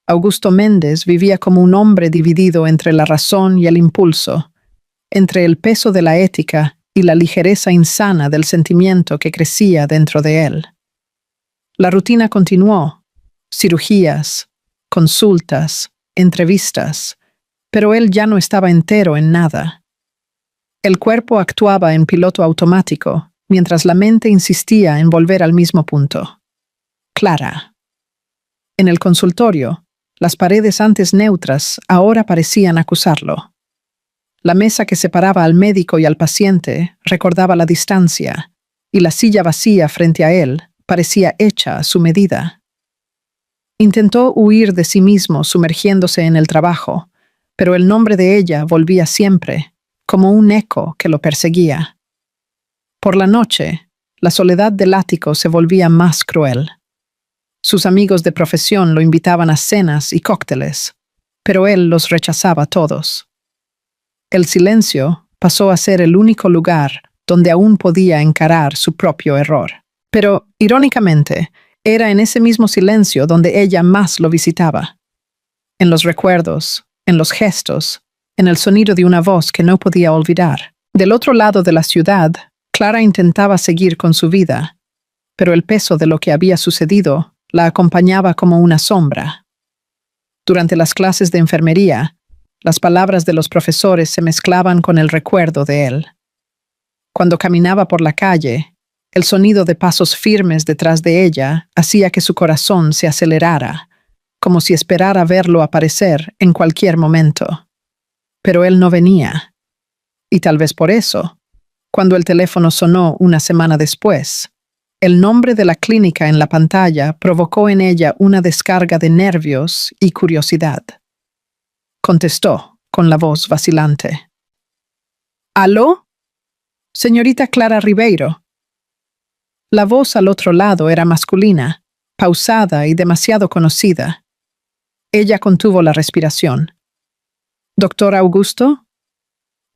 Augusto Méndez vivía como un hombre dividido entre la razón y el impulso, entre el peso de la ética y la ligereza insana del sentimiento que crecía dentro de él. La rutina continuó: cirugías, consultas, entrevistas, pero él ya no estaba entero en nada. El cuerpo actuaba en piloto automático, mientras la mente insistía en volver al mismo punto. Clara. En el consultorio, las paredes antes neutras ahora parecían acusarlo. La mesa que separaba al médico y al paciente recordaba la distancia, y la silla vacía frente a él parecía hecha a su medida. Intentó huir de sí mismo sumergiéndose en el trabajo, pero el nombre de ella volvía siempre, como un eco que lo perseguía. Por la noche, la soledad del ático se volvía más cruel. Sus amigos de profesión lo invitaban a cenas y cócteles, pero él los rechazaba todos. El silencio pasó a ser el único lugar donde aún podía encarar su propio error. Pero, irónicamente, era en ese mismo silencio donde ella más lo visitaba. En los recuerdos, en los gestos, en el sonido de una voz que no podía olvidar. Del otro lado de la ciudad, Clara intentaba seguir con su vida, pero el peso de lo que había sucedido la acompañaba como una sombra. Durante las clases de enfermería, las palabras de los profesores se mezclaban con el recuerdo de él. Cuando caminaba por la calle, el sonido de pasos firmes detrás de ella hacía que su corazón se acelerara, como si esperara verlo aparecer en cualquier momento. Pero él no venía. Y tal vez por eso, cuando el teléfono sonó una semana después, el nombre de la clínica en la pantalla provocó en ella una descarga de nervios y curiosidad. contestó con la voz vacilante. ¿Aló? Señorita Clara Ribeiro. La voz al otro lado era masculina, pausada y demasiado conocida. Ella contuvo la respiración. ¿Doctor Augusto?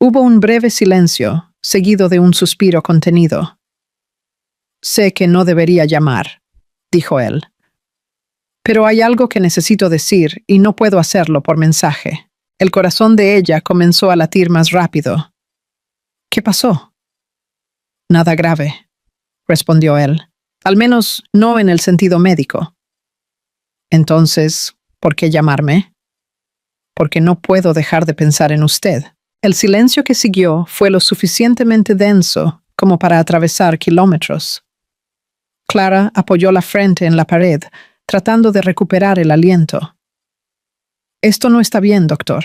Hubo un breve silencio, seguido de un suspiro contenido. Sé que no debería llamar, dijo él. Pero hay algo que necesito decir y no puedo hacerlo por mensaje. El corazón de ella comenzó a latir más rápido. ¿Qué pasó? Nada grave, respondió él. Al menos no en el sentido médico. Entonces, ¿por qué llamarme? Porque no puedo dejar de pensar en usted. El silencio que siguió fue lo suficientemente denso como para atravesar kilómetros. Clara apoyó la frente en la pared, tratando de recuperar el aliento. «Esto no está bien, doctor»,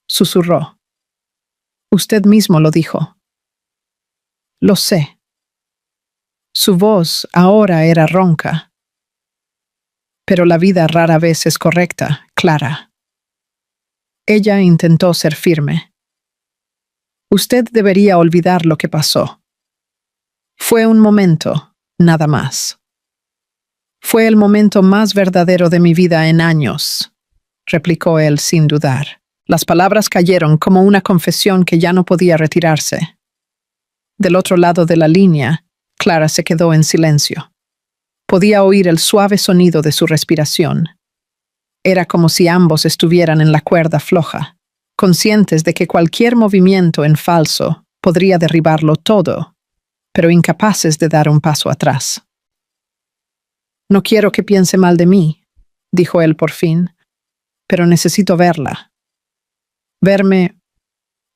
susurró. «Usted mismo lo dijo». «Lo sé». Su voz ahora era ronca. «Pero la vida rara vez es correcta, Clara». Ella intentó ser firme. «Usted debería olvidar lo que pasó. Fue un momento, nada más». «Fue el momento más verdadero de mi vida en años», replicó él sin dudar. Las palabras cayeron como una confesión que ya no podía retirarse. Del otro lado de la línea, Clara se quedó en silencio. Podía oír el suave sonido de su respiración. Era como si ambos estuvieran en la cuerda floja, conscientes de que cualquier movimiento en falso podría derribarlo todo, pero incapaces de dar un paso atrás. «No quiero que piense mal de mí», dijo él por fin, «pero necesito verla». «Verme...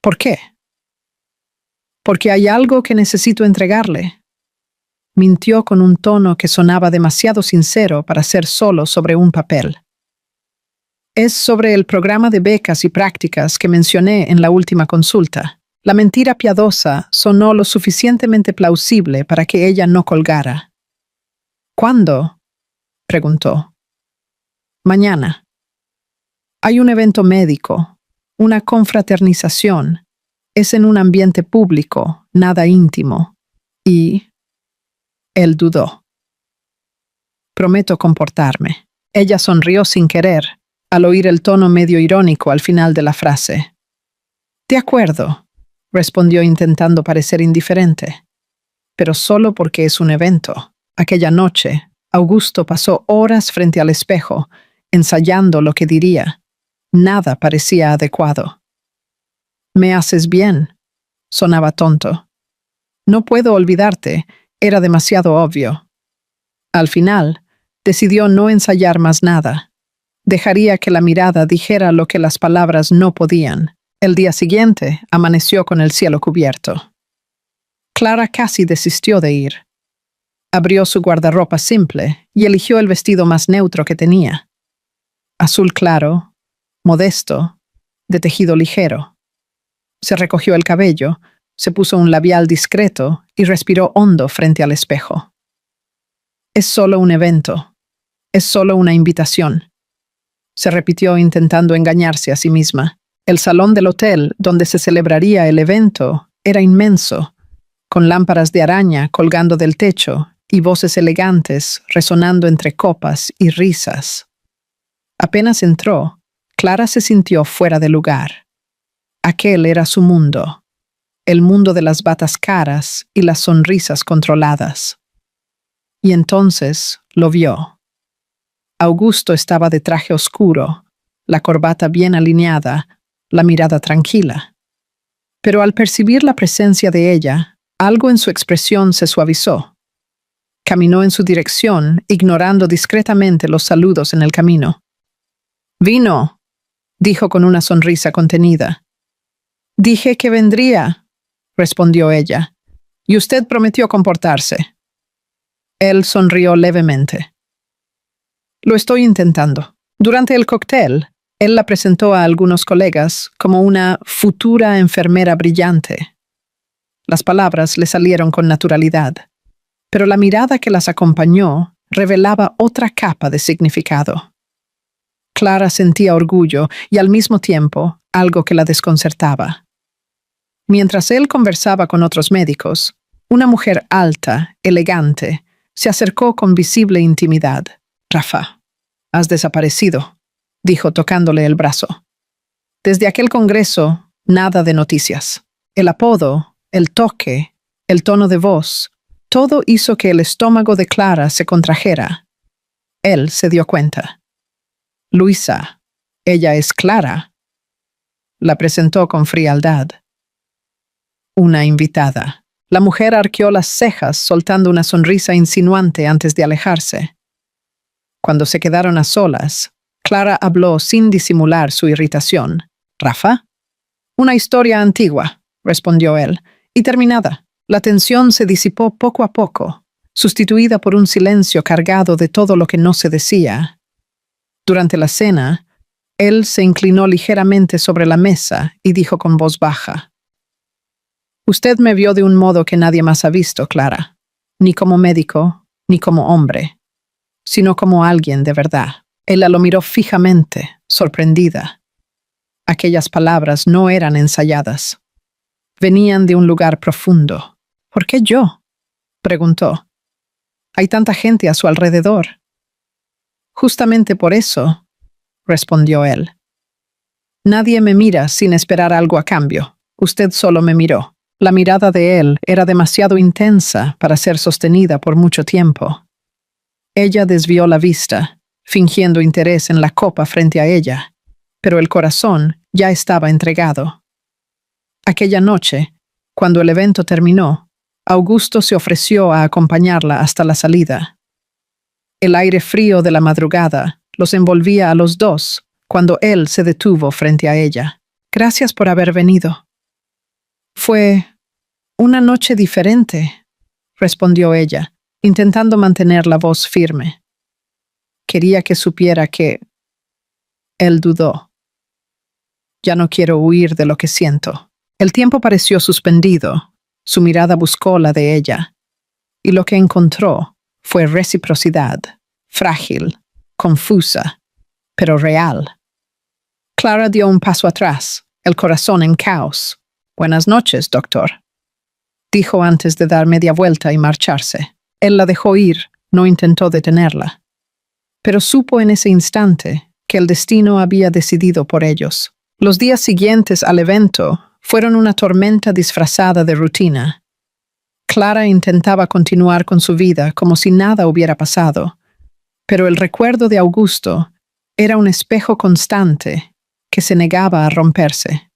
¿por qué?» «Porque hay algo que necesito entregarle». Mintió con un tono que sonaba demasiado sincero para ser solo sobre un papel. «Es sobre el programa de becas y prácticas que mencioné en la última consulta». La mentira piadosa sonó lo suficientemente plausible para que ella no colgara. «¿Cuándo?», preguntó. «Mañana. Hay un evento médico, una confraternización. Es en un ambiente público, nada íntimo. Y...» Él dudó. «Prometo comportarme». Ella sonrió sin querer, al oír el tono medio irónico al final de la frase. «De acuerdo», respondió intentando parecer indiferente. «Pero solo porque es un evento». Aquella noche, Augusto pasó horas frente al espejo, ensayando lo que diría. Nada parecía adecuado. «Me haces bien», sonaba tonto. «No puedo olvidarte», era demasiado obvio. Al final, decidió no ensayar más nada. Dejaría que la mirada dijera lo que las palabras no podían. El día siguiente, amaneció con el cielo cubierto. Clara casi desistió de ir. Abrió su guardarropa simple y eligió el vestido más neutro que tenía. Azul claro, modesto, de tejido ligero. Se recogió el cabello, se puso un labial discreto y respiró hondo frente al espejo. «Es solo un evento. Es solo una invitación», se repitió intentando engañarse a sí misma. El salón del hotel donde se celebraría el evento era inmenso, con lámparas de araña colgando del techo y voces elegantes resonando entre copas y risas. Apenas entró, Clara se sintió fuera de lugar. Aquel era su mundo, el mundo de las batas caras y las sonrisas controladas. Y entonces lo vio. Augusto estaba de traje oscuro, la corbata bien alineada, la mirada tranquila. Pero al percibir la presencia de ella, algo en su expresión se suavizó. Caminó en su dirección, ignorando discretamente los saludos en el camino. «Vino», dijo con una sonrisa contenida. «Dije que vendría», respondió ella, «y usted prometió comportarse». Él sonrió levemente. «Lo estoy intentando». Durante el cóctel, él la presentó a algunos colegas como una futura enfermera brillante. Las palabras le salieron con naturalidad, pero la mirada que las acompañó revelaba otra capa de significado. Clara sentía orgullo y al mismo tiempo algo que la desconcertaba. Mientras él conversaba con otros médicos, una mujer alta, elegante, se acercó con visible intimidad. «Rafa, has desaparecido», dijo tocándole el brazo. Desde aquel congreso, nada de noticias. El apodo, el toque, el tono de voz, todo hizo que el estómago de Clara se contrajera. Él se dio cuenta. «Luisa, ella es Clara». La presentó con frialdad. Una invitada. La mujer arqueó las cejas, soltando una sonrisa insinuante antes de alejarse. Cuando se quedaron a solas, Clara habló sin disimular su irritación. «¿Rafa?» «Una historia antigua», respondió él, y terminada. La tensión se disipó poco a poco, sustituida por un silencio cargado de todo lo que no se decía. Durante la cena, él se inclinó ligeramente sobre la mesa y dijo con voz baja: «Usted me vio de un modo que nadie más ha visto, Clara, ni como médico, ni como hombre, sino como alguien de verdad». Ella lo miró fijamente, sorprendida. Aquellas palabras no eran ensayadas. Venían de un lugar profundo. «¿Por qué yo?», preguntó. «Hay tanta gente a su alrededor». «Justamente por eso», respondió él. «Nadie me mira sin esperar algo a cambio. Usted solo me miró». La mirada de él era demasiado intensa para ser sostenida por mucho tiempo. Ella desvió la vista, fingiendo interés en la copa frente a ella, pero el corazón ya estaba entregado. Aquella noche, cuando el evento terminó, Augusto se ofreció a acompañarla hasta la salida. El aire frío de la madrugada los envolvía a los dos cuando él se detuvo frente a ella. «Gracias por haber venido». «Fue una noche diferente», respondió ella, intentando mantener la voz firme. Quería que supiera que... Él dudó. «Ya no quiero huir de lo que siento». El tiempo pareció suspendido. Su mirada buscó la de ella, y lo que encontró fue reciprocidad, frágil, confusa, pero real. Clara dio un paso atrás, el corazón en caos. «Buenas noches, doctor», dijo antes de dar media vuelta y marcharse. Él la dejó ir, no intentó detenerla. Pero supo en ese instante que el destino había decidido por ellos. Los días siguientes al evento fueron una tormenta disfrazada de rutina. Clara intentaba continuar con su vida como si nada hubiera pasado, pero el recuerdo de Augusto era un espejo constante que se negaba a romperse.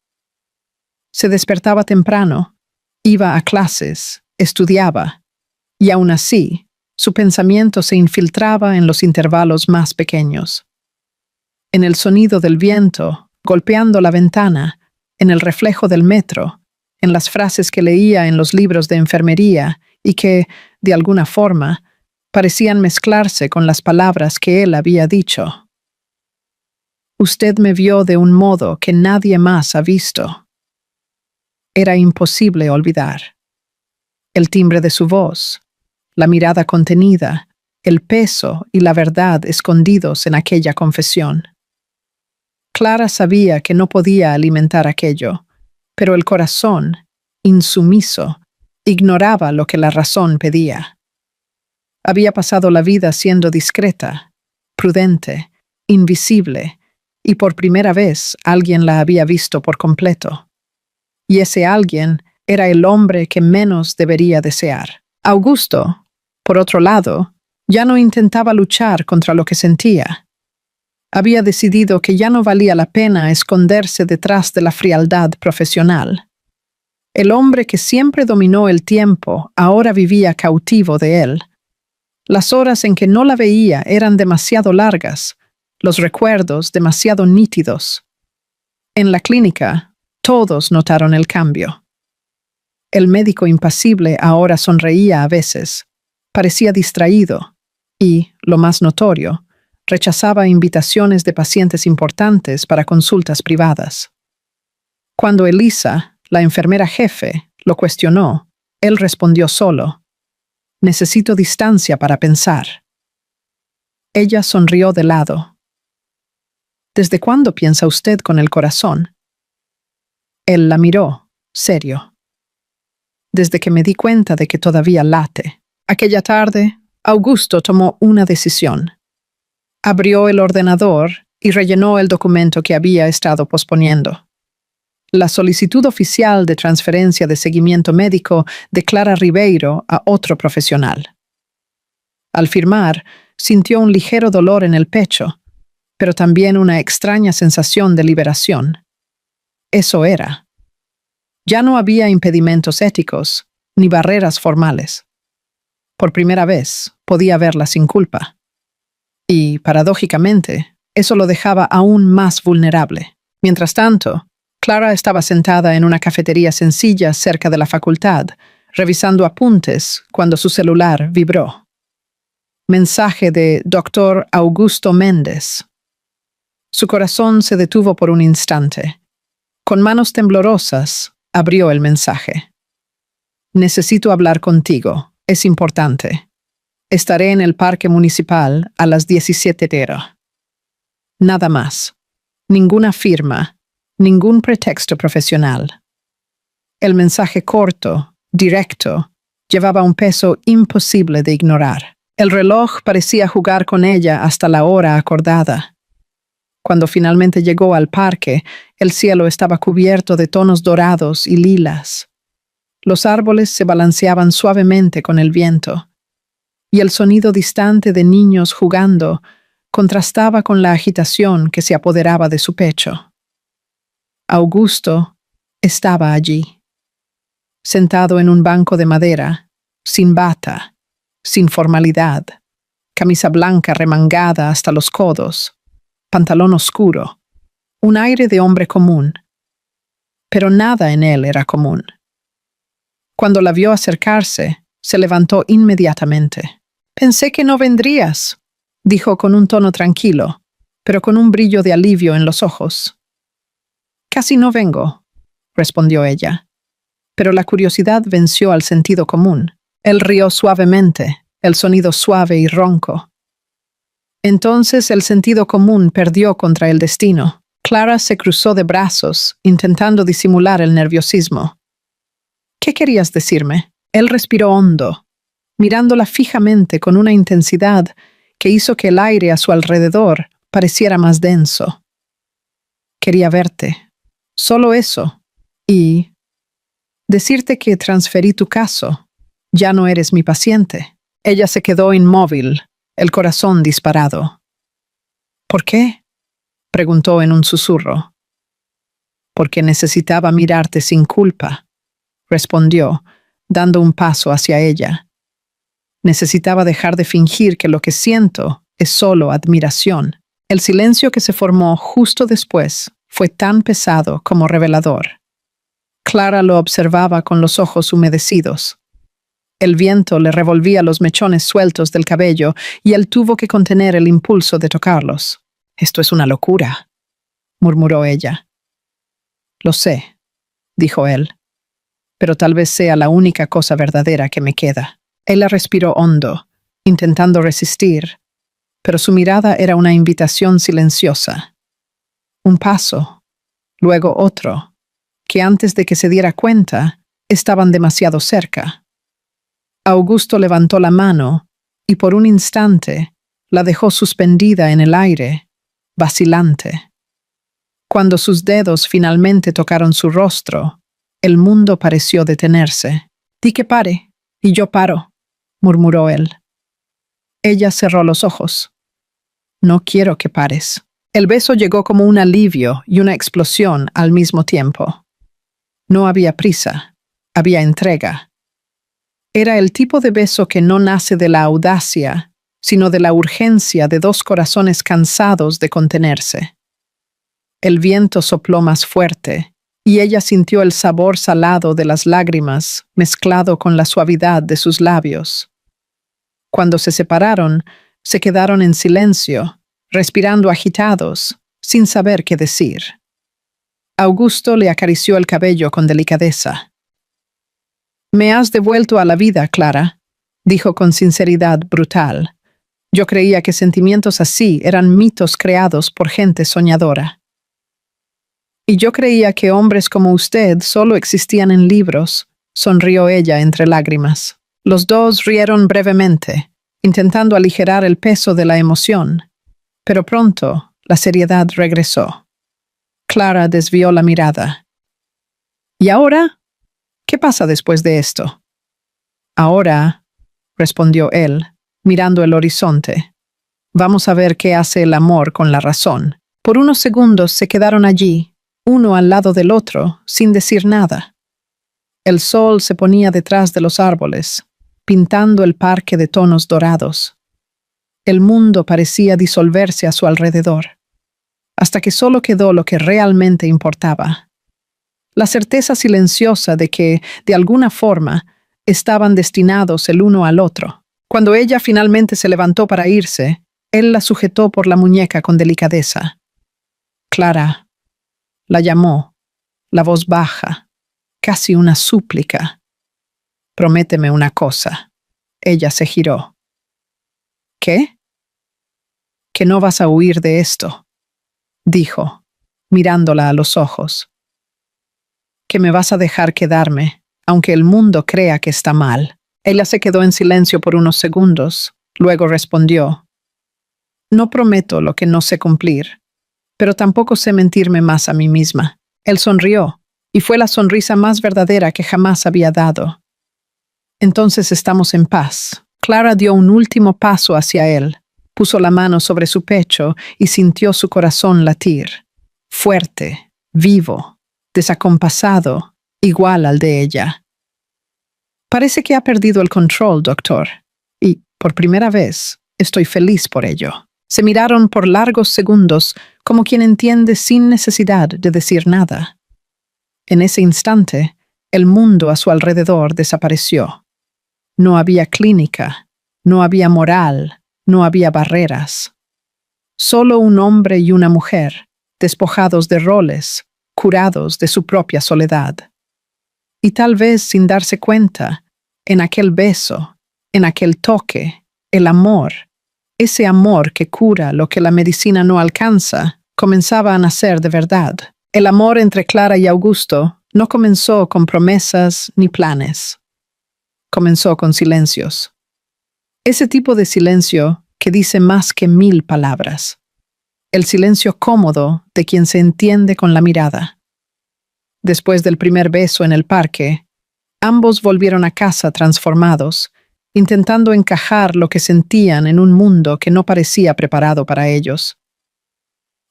Se despertaba temprano, iba a clases, estudiaba, y aún así, su pensamiento se infiltraba en los intervalos más pequeños. En el sonido del viento, golpeando la ventana, en el reflejo del metro, en las frases que leía en los libros de enfermería y que, de alguna forma, parecían mezclarse con las palabras que él había dicho. «Usted me vio de un modo que nadie más ha visto». Era imposible olvidar. El timbre de su voz, la mirada contenida, el peso y la verdad escondidos en aquella confesión. Clara sabía que no podía alimentar aquello, pero el corazón, insumiso, ignoraba lo que la razón pedía. Había pasado la vida siendo discreta, prudente, invisible, y por primera vez alguien la había visto por completo. Y ese alguien era el hombre que menos debería desear. Augusto, por otro lado, ya no intentaba luchar contra lo que sentía. Había decidido que ya no valía la pena esconderse detrás de la frialdad profesional. El hombre que siempre dominó el tiempo ahora vivía cautivo de él. Las horas en que no la veía eran demasiado largas, los recuerdos demasiado nítidos. En la clínica, todos notaron el cambio. El médico impasible ahora sonreía a veces, parecía distraído y, lo más notorio, rechazaba invitaciones de pacientes importantes para consultas privadas. Cuando Elisa, la enfermera jefe, lo cuestionó, él respondió solo: «Necesito distancia para pensar». Ella sonrió de lado. ¿Desde cuándo piensa usted con el corazón? Él la miró, serio. Desde que me di cuenta de que todavía late. Aquella tarde, Augusto tomó una decisión. Abrió el ordenador y rellenó el documento que había estado posponiendo. La solicitud oficial de transferencia de seguimiento médico de Clara Ribeiro a otro profesional. Al firmar, sintió un ligero dolor en el pecho, pero también una extraña sensación de liberación. Eso era. Ya no había impedimentos éticos, ni barreras formales. Por primera vez, podía verla sin culpa. Y, paradójicamente, eso lo dejaba aún más vulnerable. Mientras tanto, Clara estaba sentada en una cafetería sencilla cerca de la facultad, revisando apuntes, cuando su celular vibró. Mensaje de Dr. Augusto Méndez. Su corazón se detuvo por un instante. Con manos temblorosas, abrió el mensaje. Necesito hablar contigo. Es importante. Estaré en el parque municipal a las 17:00. Nada más. Ninguna firma. Ningún pretexto profesional. El mensaje corto, directo, llevaba un peso imposible de ignorar. El reloj parecía jugar con ella hasta la hora acordada. Cuando finalmente llegó al parque, el cielo estaba cubierto de tonos dorados y lilas. Los árboles se balanceaban suavemente con el viento, y el sonido distante de niños jugando contrastaba con la agitación que se apoderaba de su pecho. Augusto estaba allí, sentado en un banco de madera, sin bata, sin formalidad, camisa blanca remangada hasta los codos, pantalón oscuro, un aire de hombre común. Pero nada en él era común. Cuando la vio acercarse, se levantó inmediatamente. «Pensé que no vendrías», dijo con un tono tranquilo, pero con un brillo de alivio en los ojos. «Casi no vengo», respondió ella. Pero la curiosidad venció al sentido común. Él rió suavemente, el sonido suave y ronco. Entonces el sentido común perdió contra el destino. Clara se cruzó de brazos, intentando disimular el nerviosismo. «¿Qué querías decirme?» Él respiró hondo, mirándola fijamente con una intensidad que hizo que el aire a su alrededor pareciera más denso. «Quería verte. Solo eso. Y decirte que transferí tu caso. Ya no eres mi paciente». Ella se quedó inmóvil, el corazón disparado. «¿Por qué?», preguntó en un susurro. «Porque necesitaba mirarte sin culpa», respondió, dando un paso hacia ella. «Necesitaba dejar de fingir que lo que siento es solo admiración». El silencio que se formó justo después fue tan pesado como revelador. Clara lo observaba con los ojos humedecidos. El viento le revolvía los mechones sueltos del cabello y él tuvo que contener el impulso de tocarlos. «Esto es una locura», murmuró ella. «Lo sé», dijo él, «pero tal vez sea la única cosa verdadera que me queda». Ella respiró hondo, intentando resistir, pero su mirada era una invitación silenciosa. Un paso, luego otro, que antes de que se diera cuenta, estaban demasiado cerca. Augusto levantó la mano y por un instante la dejó suspendida en el aire, vacilante. Cuando sus dedos finalmente tocaron su rostro, el mundo pareció detenerse. «Di que pare, y yo paro», murmuró él. Ella cerró los ojos. «No quiero que pares». El beso llegó como un alivio y una explosión al mismo tiempo. No había prisa, había entrega. Era el tipo de beso que no nace de la audacia, sino de la urgencia de dos corazones cansados de contenerse. El viento sopló más fuerte, y ella sintió el sabor salado de las lágrimas mezclado con la suavidad de sus labios. Cuando se separaron, se quedaron en silencio, respirando agitados, sin saber qué decir. Augusto le acarició el cabello con delicadeza. «Me has devuelto a la vida, Clara», dijo con sinceridad brutal. Yo creía que sentimientos así eran mitos creados por gente soñadora. Y yo creía que hombres como usted solo existían en libros, sonrió ella entre lágrimas. Los dos rieron brevemente, intentando aligerar el peso de la emoción, pero pronto la seriedad regresó. Clara desvió la mirada. ¿Y ahora? ¿Qué pasa después de esto? Ahora, respondió él, mirando el horizonte. Vamos a ver qué hace el amor con la razón. Por unos segundos se quedaron allí, uno al lado del otro, sin decir nada. El sol se ponía detrás de los árboles, pintando el parque de tonos dorados. El mundo parecía disolverse a su alrededor, hasta que solo quedó lo que realmente importaba. La certeza silenciosa de que, de alguna forma, estaban destinados el uno al otro. Cuando ella finalmente se levantó para irse, él la sujetó por la muñeca con delicadeza. Clara, la llamó, la voz baja, casi una súplica. Prométeme una cosa. Ella se giró. ¿Qué? Que no vas a huir de esto, dijo, mirándola a los ojos. Que me vas a dejar quedarme, aunque el mundo crea que está mal. Ella se quedó en silencio por unos segundos, luego respondió. No prometo lo que no sé cumplir, pero tampoco sé mentirme más a mí misma. Él sonrió, y fue la sonrisa más verdadera que jamás había dado. Entonces estamos en paz. Clara dio un último paso hacia él, puso la mano sobre su pecho y sintió su corazón latir. Fuerte, vivo, desacompasado, igual al de ella. Parece que ha perdido el control, doctor, y, por primera vez, estoy feliz por ello. Se miraron por largos segundos, como quien entiende sin necesidad de decir nada. En ese instante, el mundo a su alrededor desapareció. No había clínica, no había moral, no había barreras. Solo un hombre y una mujer, despojados de roles, curados de su propia soledad. Y tal vez sin darse cuenta, en aquel beso, en aquel toque, el amor, ese amor que cura lo que la medicina no alcanza, comenzaba a nacer de verdad. El amor entre Clara y Augusto no comenzó con promesas ni planes. Comenzó con silencios. Ese tipo de silencio que dice más que 1000 palabras. El silencio cómodo de quien se entiende con la mirada. Después del primer beso en el parque, ambos volvieron a casa transformados, intentando encajar lo que sentían en un mundo que no parecía preparado para ellos.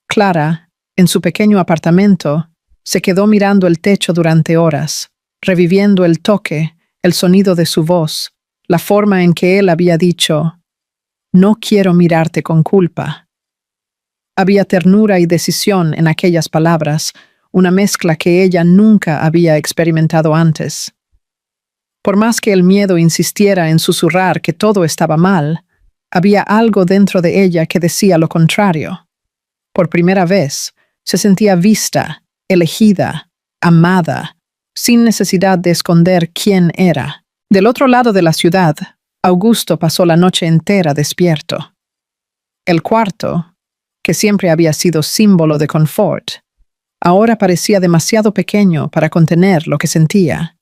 Clara, en su pequeño apartamento, se quedó mirando el techo durante horas, reviviendo el toque, el sonido de su voz, la forma en que él había dicho, «No quiero mirarte con culpa». Había ternura y decisión en aquellas palabras, una mezcla que ella nunca había experimentado antes. Por más que el miedo insistiera en susurrar que todo estaba mal, había algo dentro de ella que decía lo contrario. Por primera vez, se sentía vista, elegida, amada, sin necesidad de esconder quién era. Del otro lado de la ciudad, Augusto pasó la noche entera despierto. El cuarto, que siempre había sido símbolo de confort, ahora parecía demasiado pequeño para contener lo que sentía.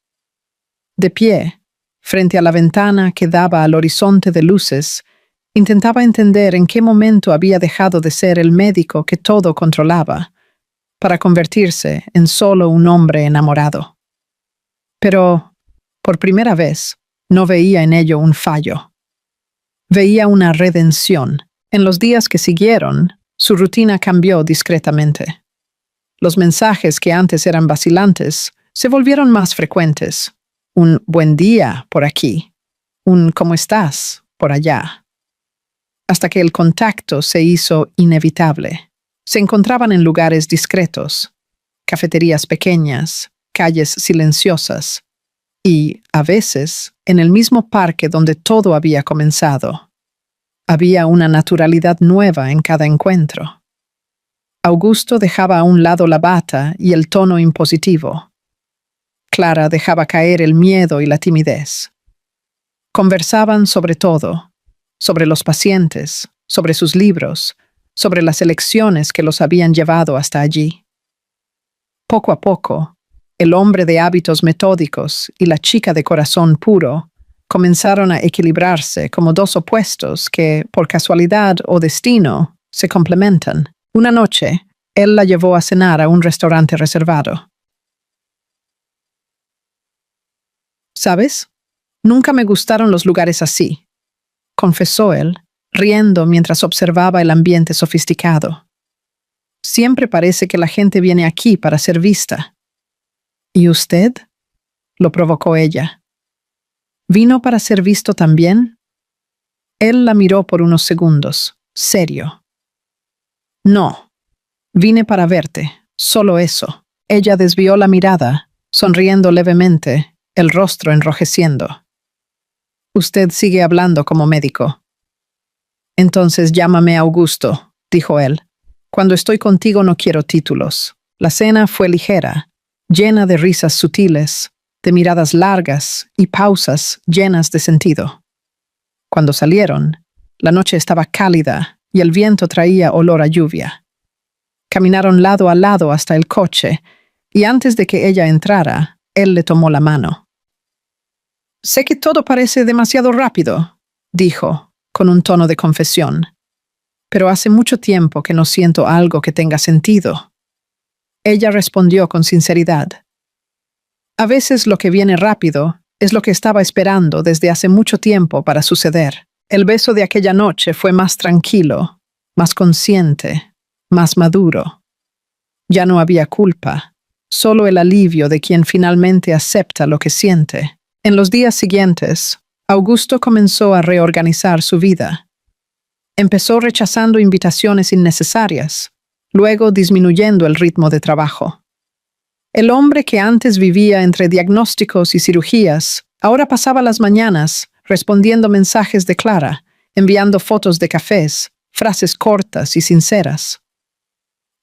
De pie, frente a la ventana que daba al horizonte de luces, intentaba entender en qué momento había dejado de ser el médico que todo controlaba, para convertirse en solo un hombre enamorado. Pero, por primera vez, no veía en ello un fallo. Veía una redención. En los días que siguieron, su rutina cambió discretamente. Los mensajes que antes eran vacilantes se volvieron más frecuentes. Un buen día por aquí, un ¿cómo estás? Por allá. Hasta que el contacto se hizo inevitable. Se encontraban en lugares discretos, cafeterías pequeñas, calles silenciosas y, a veces, en el mismo parque donde todo había comenzado. Había una naturalidad nueva en cada encuentro. Augusto dejaba a un lado la bata y el tono impositivo. Clara dejaba caer el miedo y la timidez. Conversaban sobre todo, sobre los pacientes, sobre sus libros, sobre las elecciones que los habían llevado hasta allí. Poco a poco, el hombre de hábitos metódicos y la chica de corazón puro comenzaron a equilibrarse como dos opuestos que, por casualidad o destino, se complementan. Una noche, él la llevó a cenar a un restaurante reservado. ¿Sabes? Nunca me gustaron los lugares así, confesó él, riendo mientras observaba el ambiente sofisticado. Siempre parece que la gente viene aquí para ser vista. ¿Y usted? Lo provocó ella. ¿Vino para ser visto también? Él la miró por unos segundos, serio. No, vine para verte, solo eso. Ella desvió la mirada, sonriendo levemente, el rostro enrojeciendo. Usted sigue hablando como médico. Entonces llámame Augusto, dijo él. Cuando estoy contigo no quiero títulos. La cena fue ligera, llena de risas sutiles, de miradas largas y pausas llenas de sentido. Cuando salieron, la noche estaba cálida y el viento traía olor a lluvia. Caminaron lado a lado hasta el coche y antes de que ella entrara, él le tomó la mano. Sé que todo parece demasiado rápido, dijo, con un tono de confesión, pero hace mucho tiempo que no siento algo que tenga sentido. Ella respondió con sinceridad. A veces lo que viene rápido es lo que estaba esperando desde hace mucho tiempo para suceder. El beso de aquella noche fue más tranquilo, más consciente, más maduro. Ya no había culpa, solo el alivio de quien finalmente acepta lo que siente. En los días siguientes, Augusto comenzó a reorganizar su vida. Empezó rechazando invitaciones innecesarias, luego disminuyendo el ritmo de trabajo. El hombre que antes vivía entre diagnósticos y cirugías, ahora pasaba las mañanas respondiendo mensajes de Clara, enviando fotos de cafés, frases cortas y sinceras.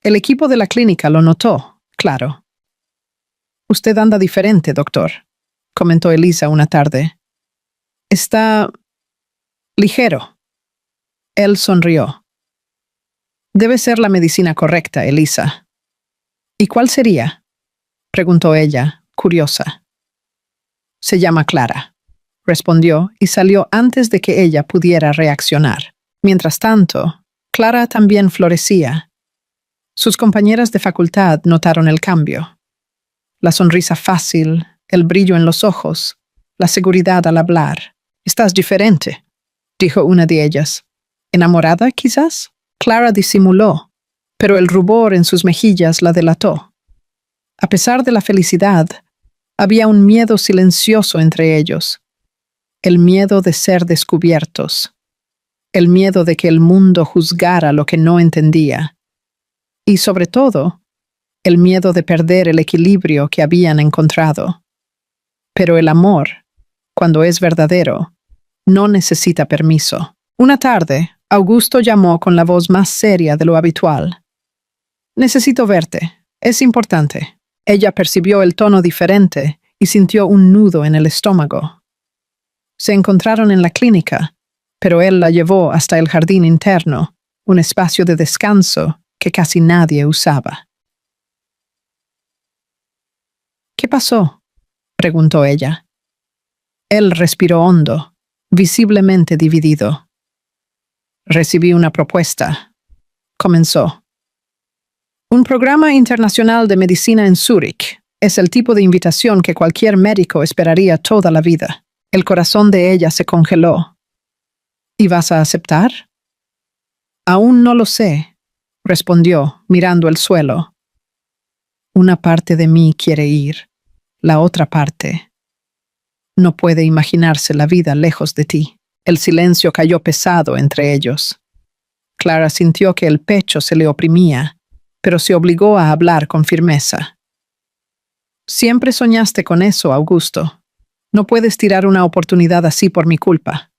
El equipo de la clínica lo notó, claro. Usted anda diferente, doctor, comentó Elisa una tarde. Está ligero. Él sonrió. Debe ser la medicina correcta, Elisa. ¿Y cuál sería? Preguntó ella, curiosa. Se llama Clara, respondió y salió antes de que ella pudiera reaccionar. Mientras tanto, Clara también florecía. Sus compañeras de facultad notaron el cambio. La sonrisa fácil, el brillo en los ojos, la seguridad al hablar. Estás diferente, dijo una de ellas. ¿Enamorada, quizás? Clara disimuló, pero el rubor en sus mejillas la delató. A pesar de la felicidad, había un miedo silencioso entre ellos. El miedo de ser descubiertos. El miedo de que el mundo juzgara lo que no entendía. Y sobre todo, el miedo de perder el equilibrio que habían encontrado. Pero el amor, cuando es verdadero, no necesita permiso. Una tarde, Augusto llamó con la voz más seria de lo habitual. Necesito verte. Es importante. Ella percibió el tono diferente y sintió un nudo en el estómago. Se encontraron en la clínica, pero él la llevó hasta el jardín interno, un espacio de descanso que casi nadie usaba. ¿Qué pasó?, preguntó ella. Él respiró hondo, visiblemente dividido. Recibí una propuesta. Comenzó. Un programa internacional de medicina en Zúrich es el tipo de invitación que cualquier médico esperaría toda la vida. El corazón de ella se congeló. ¿Y vas a aceptar? Aún no lo sé, respondió, mirando el suelo. Una parte de mí quiere ir, la otra parte. No puede imaginarse la vida lejos de ti. El silencio cayó pesado entre ellos. Clara sintió que el pecho se le oprimía, pero se obligó a hablar con firmeza. Siempre soñaste con eso, Augusto. No puedes tirar una oportunidad así por mi culpa.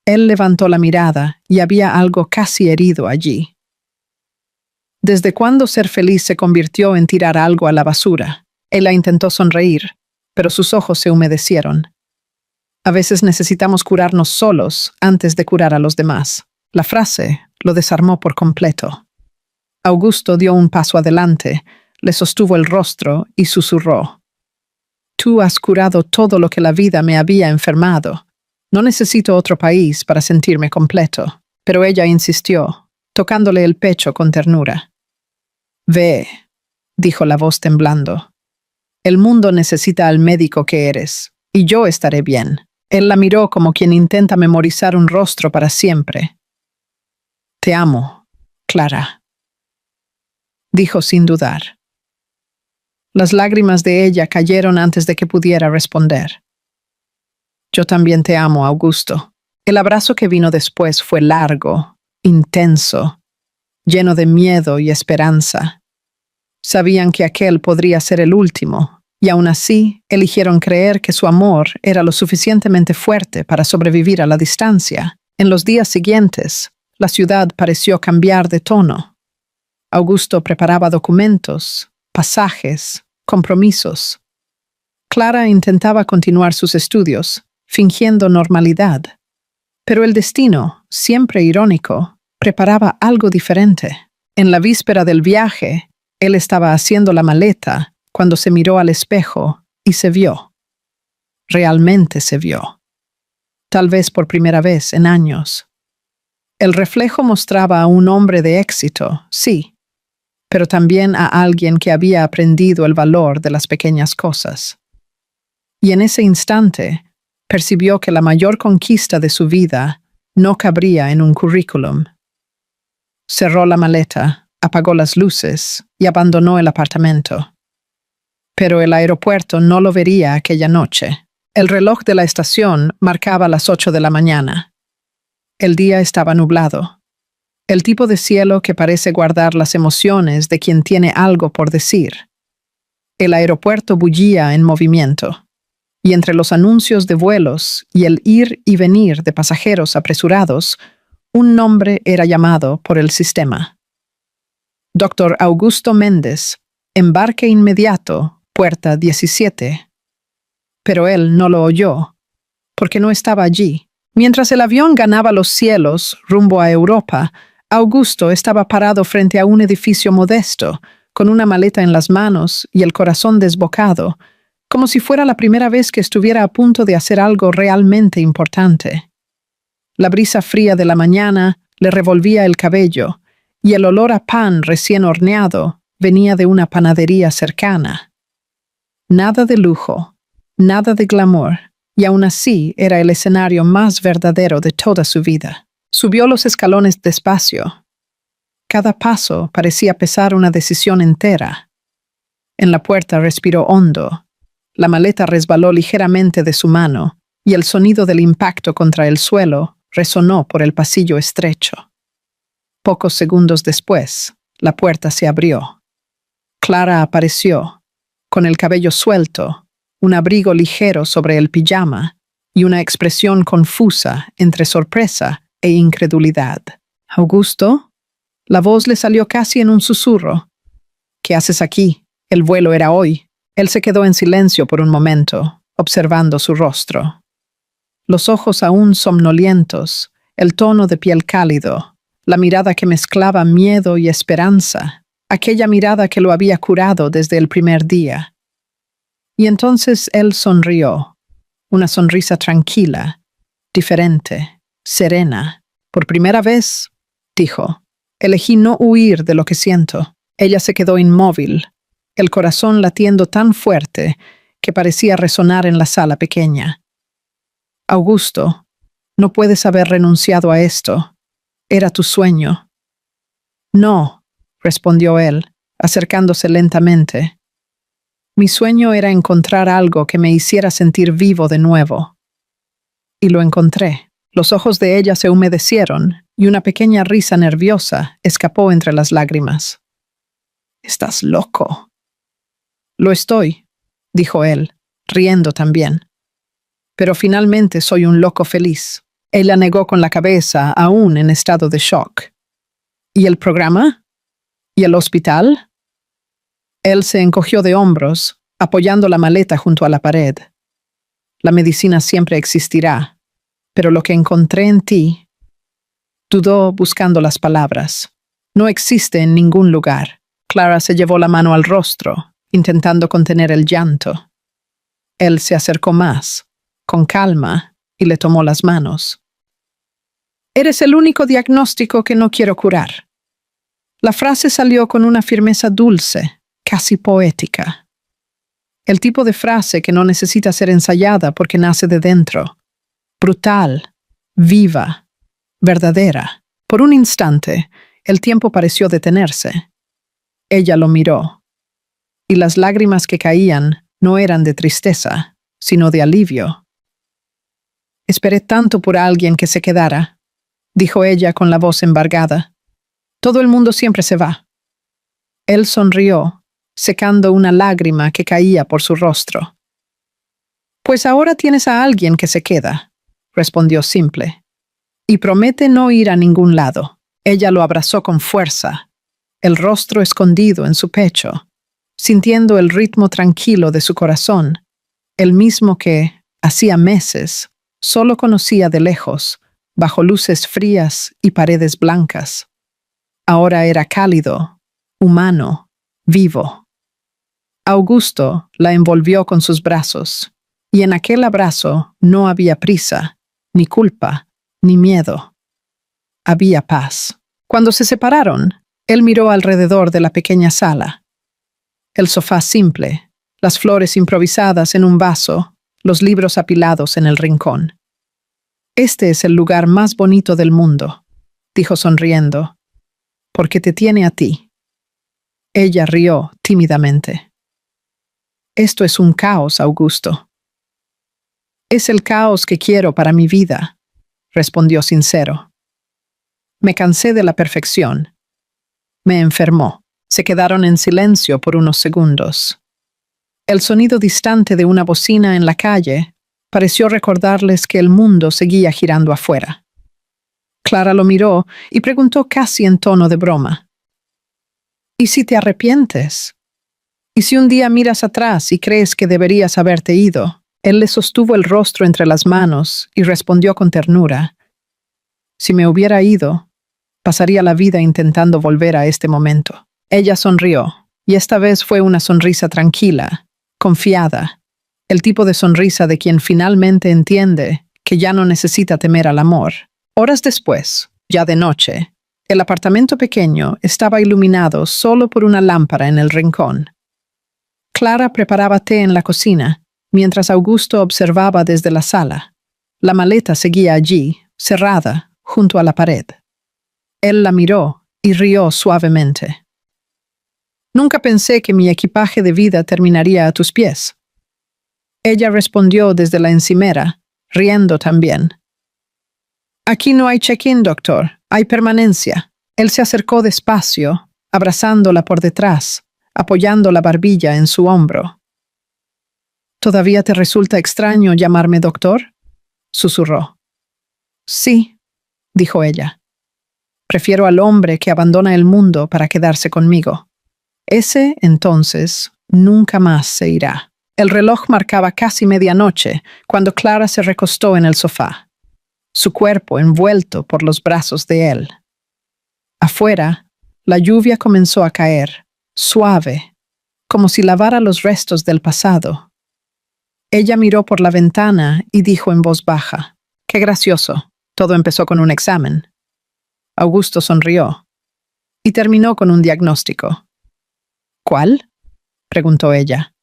Él levantó la mirada y había algo casi herido allí. ¿Desde cuándo ser feliz se convirtió en tirar algo a la basura? Ella intentó sonreír, pero sus ojos se humedecieron. A veces necesitamos curarnos solos antes de curar a los demás. La frase lo desarmó por completo. Augusto dio un paso adelante, le sostuvo el rostro y susurró: «Tú has curado todo lo que la vida me había enfermado. No necesito otro país para sentirme completo». Pero ella insistió, tocándole el pecho con ternura. «Ve», dijo la voz temblando. «El mundo necesita al médico que eres, y yo estaré bien». Él la miró como quien intenta memorizar un rostro para siempre. «Te amo, Clara», dijo sin dudar. Las lágrimas de ella cayeron antes de que pudiera responder. «Yo también te amo, Augusto». El abrazo que vino después fue largo, intenso, lleno de miedo y esperanza. Sabían que aquel podría ser el último, y aún así eligieron creer que su amor era lo suficientemente fuerte para sobrevivir a la distancia. En los días siguientes, la ciudad pareció cambiar de tono. Augusto preparaba documentos, pasajes, compromisos. Clara intentaba continuar sus estudios, fingiendo normalidad. Pero el destino, siempre irónico, preparaba algo diferente. En la víspera del viaje, él estaba haciendo la maleta cuando se miró al espejo y se vio. Realmente se vio. Tal vez por primera vez en años. El reflejo mostraba a un hombre de éxito, sí, pero también a alguien que había aprendido el valor de las pequeñas cosas. Y en ese instante, percibió que la mayor conquista de su vida no cabría en un currículum. Cerró la maleta, apagó las luces y abandonó el apartamento. Pero el aeropuerto no lo vería aquella noche. El reloj de la estación marcaba las 8 de la mañana. El día estaba nublado. El tipo de cielo que parece guardar las emociones de quien tiene algo por decir. El aeropuerto bullía en movimiento, y entre los anuncios de vuelos y el ir y venir de pasajeros apresurados, un nombre era llamado por el sistema. Dr. Augusto Méndez, embarque inmediato, puerta 17. Pero él no lo oyó, porque no estaba allí. Mientras el avión ganaba los cielos rumbo a Europa, Augusto estaba parado frente a un edificio modesto, con una maleta en las manos y el corazón desbocado, como si fuera la primera vez que estuviera a punto de hacer algo realmente importante. La brisa fría de la mañana le revolvía el cabello, y el olor a pan recién horneado venía de una panadería cercana. Nada de lujo, nada de glamour, y aún así era el escenario más verdadero de toda su vida. Subió los escalones despacio. Cada paso parecía pesar una decisión entera. En la puerta respiró hondo. La maleta resbaló ligeramente de su mano, y el sonido del impacto contra el suelo resonó por el pasillo estrecho. Pocos segundos después, la puerta se abrió. Clara apareció, con el cabello suelto, un abrigo ligero sobre el pijama y una expresión confusa entre sorpresa e incredulidad. «¿Augusto?» La voz le salió casi en un susurro. «¿Qué haces aquí? El vuelo era hoy». Él se quedó en silencio por un momento, observando su rostro. Los ojos aún somnolientos, el tono de piel cálido, la mirada que mezclaba miedo y esperanza, aquella mirada que lo había curado desde el primer día. Y entonces él sonrió, una sonrisa tranquila, diferente, serena. «Por primera vez», dijo, «elegí no huir de lo que siento». Ella se quedó inmóvil, el corazón latiendo tan fuerte que parecía resonar en la sala pequeña. «Augusto, no puedes haber renunciado a esto. Era tu sueño». «No», respondió él, acercándose lentamente. «Mi sueño era encontrar algo que me hiciera sentir vivo de nuevo. Y lo encontré». Los ojos de ella se humedecieron y una pequeña risa nerviosa escapó entre las lágrimas. «Estás loco». «Lo estoy», dijo él, riendo también. «Pero finalmente soy un loco feliz». Ella negó con la cabeza, aún en estado de shock. «¿Y el programa? ¿Y el hospital?» Él se encogió de hombros, apoyando la maleta junto a la pared. La medicina siempre existirá, pero lo que encontré en ti, dudó buscando las palabras. No existe en ningún lugar. Clara se llevó la mano al rostro, intentando contener el llanto. Él se acercó más, con calma, y le tomó las manos. Eres el único diagnóstico que no quiero curar. La frase salió con una firmeza dulce, casi poética. El tipo de frase que no necesita ser ensayada porque nace de dentro. Brutal, viva, verdadera. Por un instante, el tiempo pareció detenerse. Ella lo miró, y las lágrimas que caían no eran de tristeza, sino de alivio. Esperé tanto por alguien que se quedara, dijo ella con la voz embargada. Todo el mundo siempre se va. Él sonrió, secando una lágrima que caía por su rostro. Pues ahora tienes a alguien que se queda, respondió simple, y promete no ir a ningún lado. Ella lo abrazó con fuerza, el rostro escondido en su pecho, sintiendo el ritmo tranquilo de su corazón, el mismo que, hacía meses, solo conocía de lejos, bajo luces frías y paredes blancas. Ahora era cálido, humano, vivo. Augusto la envolvió con sus brazos, y en aquel abrazo no había prisa, ni culpa, ni miedo. Había paz. Cuando se separaron, él miró alrededor de la pequeña sala. El sofá simple, las flores improvisadas en un vaso, los libros apilados en el rincón. Este es el lugar más bonito del mundo, dijo sonriendo, porque te tiene a ti. Ella rió tímidamente. Esto es un caos, Augusto. Es el caos que quiero para mi vida, respondió sincero. Me cansé de la perfección. Me enfermó. Se quedaron en silencio por unos segundos. El sonido distante de una bocina en la calle pareció recordarles que el mundo seguía girando afuera. Clara lo miró y preguntó casi en tono de broma. ¿Y si te arrepientes? ¿Y si un día miras atrás y crees que deberías haberte ido? Él le sostuvo el rostro entre las manos y respondió con ternura. Si me hubiera ido, pasaría la vida intentando volver a este momento. Ella sonrió, y esta vez fue una sonrisa tranquila, confiada, el tipo de sonrisa de quien finalmente entiende que ya no necesita temer al amor. Horas después, ya de noche, el apartamento pequeño estaba iluminado solo por una lámpara en el rincón. Clara preparaba té en la cocina, mientras Augusto observaba desde la sala. La maleta seguía allí, cerrada, junto a la pared. Él la miró y rió suavemente. Nunca pensé que mi equipaje de vida terminaría a tus pies. Ella respondió desde la encimera, riendo también. Aquí no hay check-in, doctor, hay permanencia. Él se acercó despacio, abrazándola por detrás, apoyando la barbilla en su hombro. ¿Todavía te resulta extraño llamarme doctor?, susurró. Sí, dijo ella. Prefiero al hombre que abandona el mundo para quedarse conmigo. Ese, entonces, nunca más se irá. El reloj marcaba casi medianoche cuando Clara se recostó en el sofá, su cuerpo envuelto por los brazos de él. Afuera, la lluvia comenzó a caer, suave, como si lavara los restos del pasado. Ella miró por la ventana y dijo en voz baja, «Qué gracioso, todo empezó con un examen». Augusto sonrió y terminó con un diagnóstico. «¿Cuál?», preguntó ella.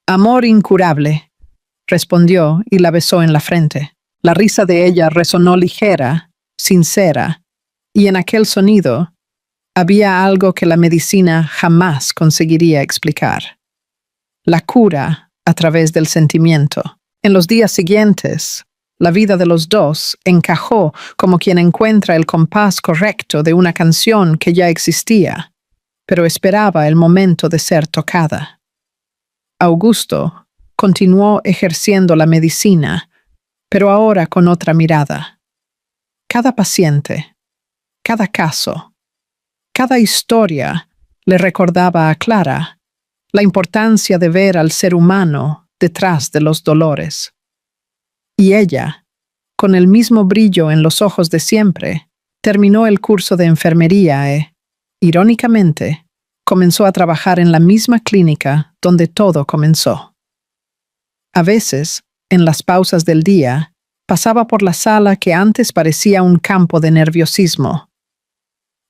«Amor incurable», respondió y la besó en la frente. La risa de ella resonó ligera, sincera, y en aquel sonido había algo que la medicina jamás conseguiría explicar. La cura a través del sentimiento. En los días siguientes, la vida de los dos encajó como quien encuentra el compás correcto de una canción que ya existía, pero esperaba el momento de ser tocada. Augusto continuó ejerciendo la medicina, pero ahora con otra mirada. Cada paciente, cada caso, cada historia le recordaba a Clara la importancia de ver al ser humano detrás de los dolores. Y ella, con el mismo brillo en los ojos de siempre, terminó el curso de enfermería e, irónicamente, comenzó a trabajar en la misma clínica donde todo comenzó. A veces, en las pausas del día, pasaba por la sala que antes parecía un campo de nerviosismo.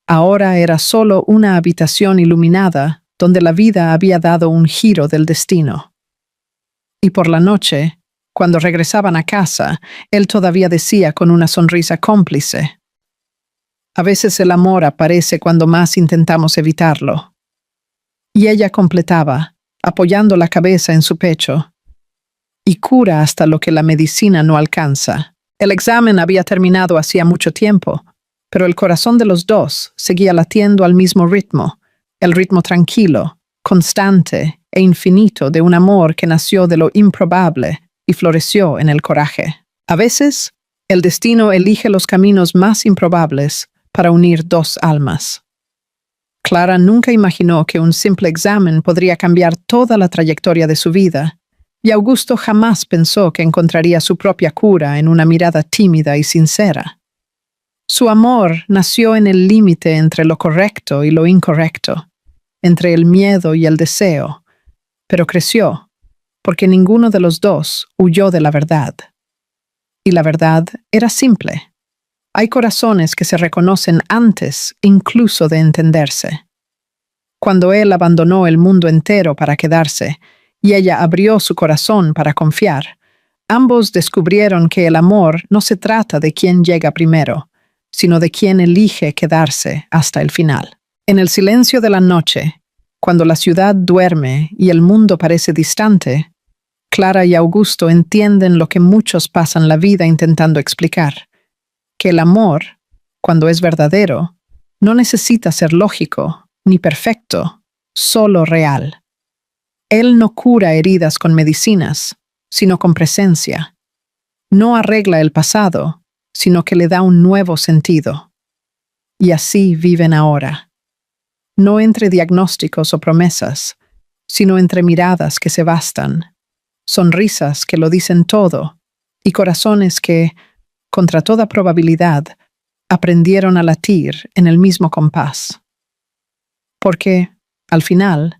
Ahora era solo una habitación iluminada donde la vida había dado un giro del destino. Y por la noche, cuando regresaban a casa, él todavía decía con una sonrisa cómplice: a veces el amor aparece cuando más intentamos evitarlo. Y ella completaba, apoyando la cabeza en su pecho: y cura hasta lo que la medicina no alcanza. El examen había terminado hacía mucho tiempo, pero el corazón de los dos seguía latiendo al mismo ritmo, el ritmo tranquilo, constante e infinito de un amor que nació de lo improbable y floreció en el coraje. A veces, el destino elige los caminos más improbables para unir dos almas. Clara nunca imaginó que un simple examen podría cambiar toda la trayectoria de su vida, y Augusto jamás pensó que encontraría su propia cura en una mirada tímida y sincera. Su amor nació en el límite entre lo correcto y lo incorrecto, entre el miedo y el deseo, pero creció, porque ninguno de los dos huyó de la verdad. Y la verdad era simple. Hay corazones que se reconocen antes incluso de entenderse. Cuando él abandonó el mundo entero para quedarse, y ella abrió su corazón para confiar, ambos descubrieron que el amor no se trata de quién llega primero, sino de quien elige quedarse hasta el final. En el silencio de la noche, cuando la ciudad duerme y el mundo parece distante, Clara y Augusto entienden lo que muchos pasan la vida intentando explicar: que el amor, cuando es verdadero, no necesita ser lógico ni perfecto, solo real. Él no cura heridas con medicinas, sino con presencia. No arregla el pasado, sino que le da un nuevo sentido. Y así viven ahora. No entre diagnósticos o promesas, sino entre miradas que se bastan, sonrisas que lo dicen todo, y corazones que, contra toda probabilidad, aprendieron a latir en el mismo compás. Porque, al final,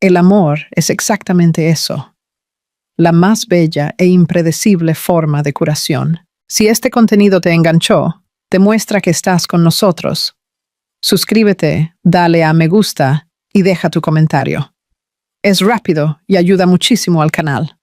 el amor es exactamente eso, la más bella e impredecible forma de curación. Si este contenido te enganchó, demuestra que estás con nosotros. Suscríbete, dale a me gusta y deja tu comentario. Es rápido y ayuda muchísimo al canal.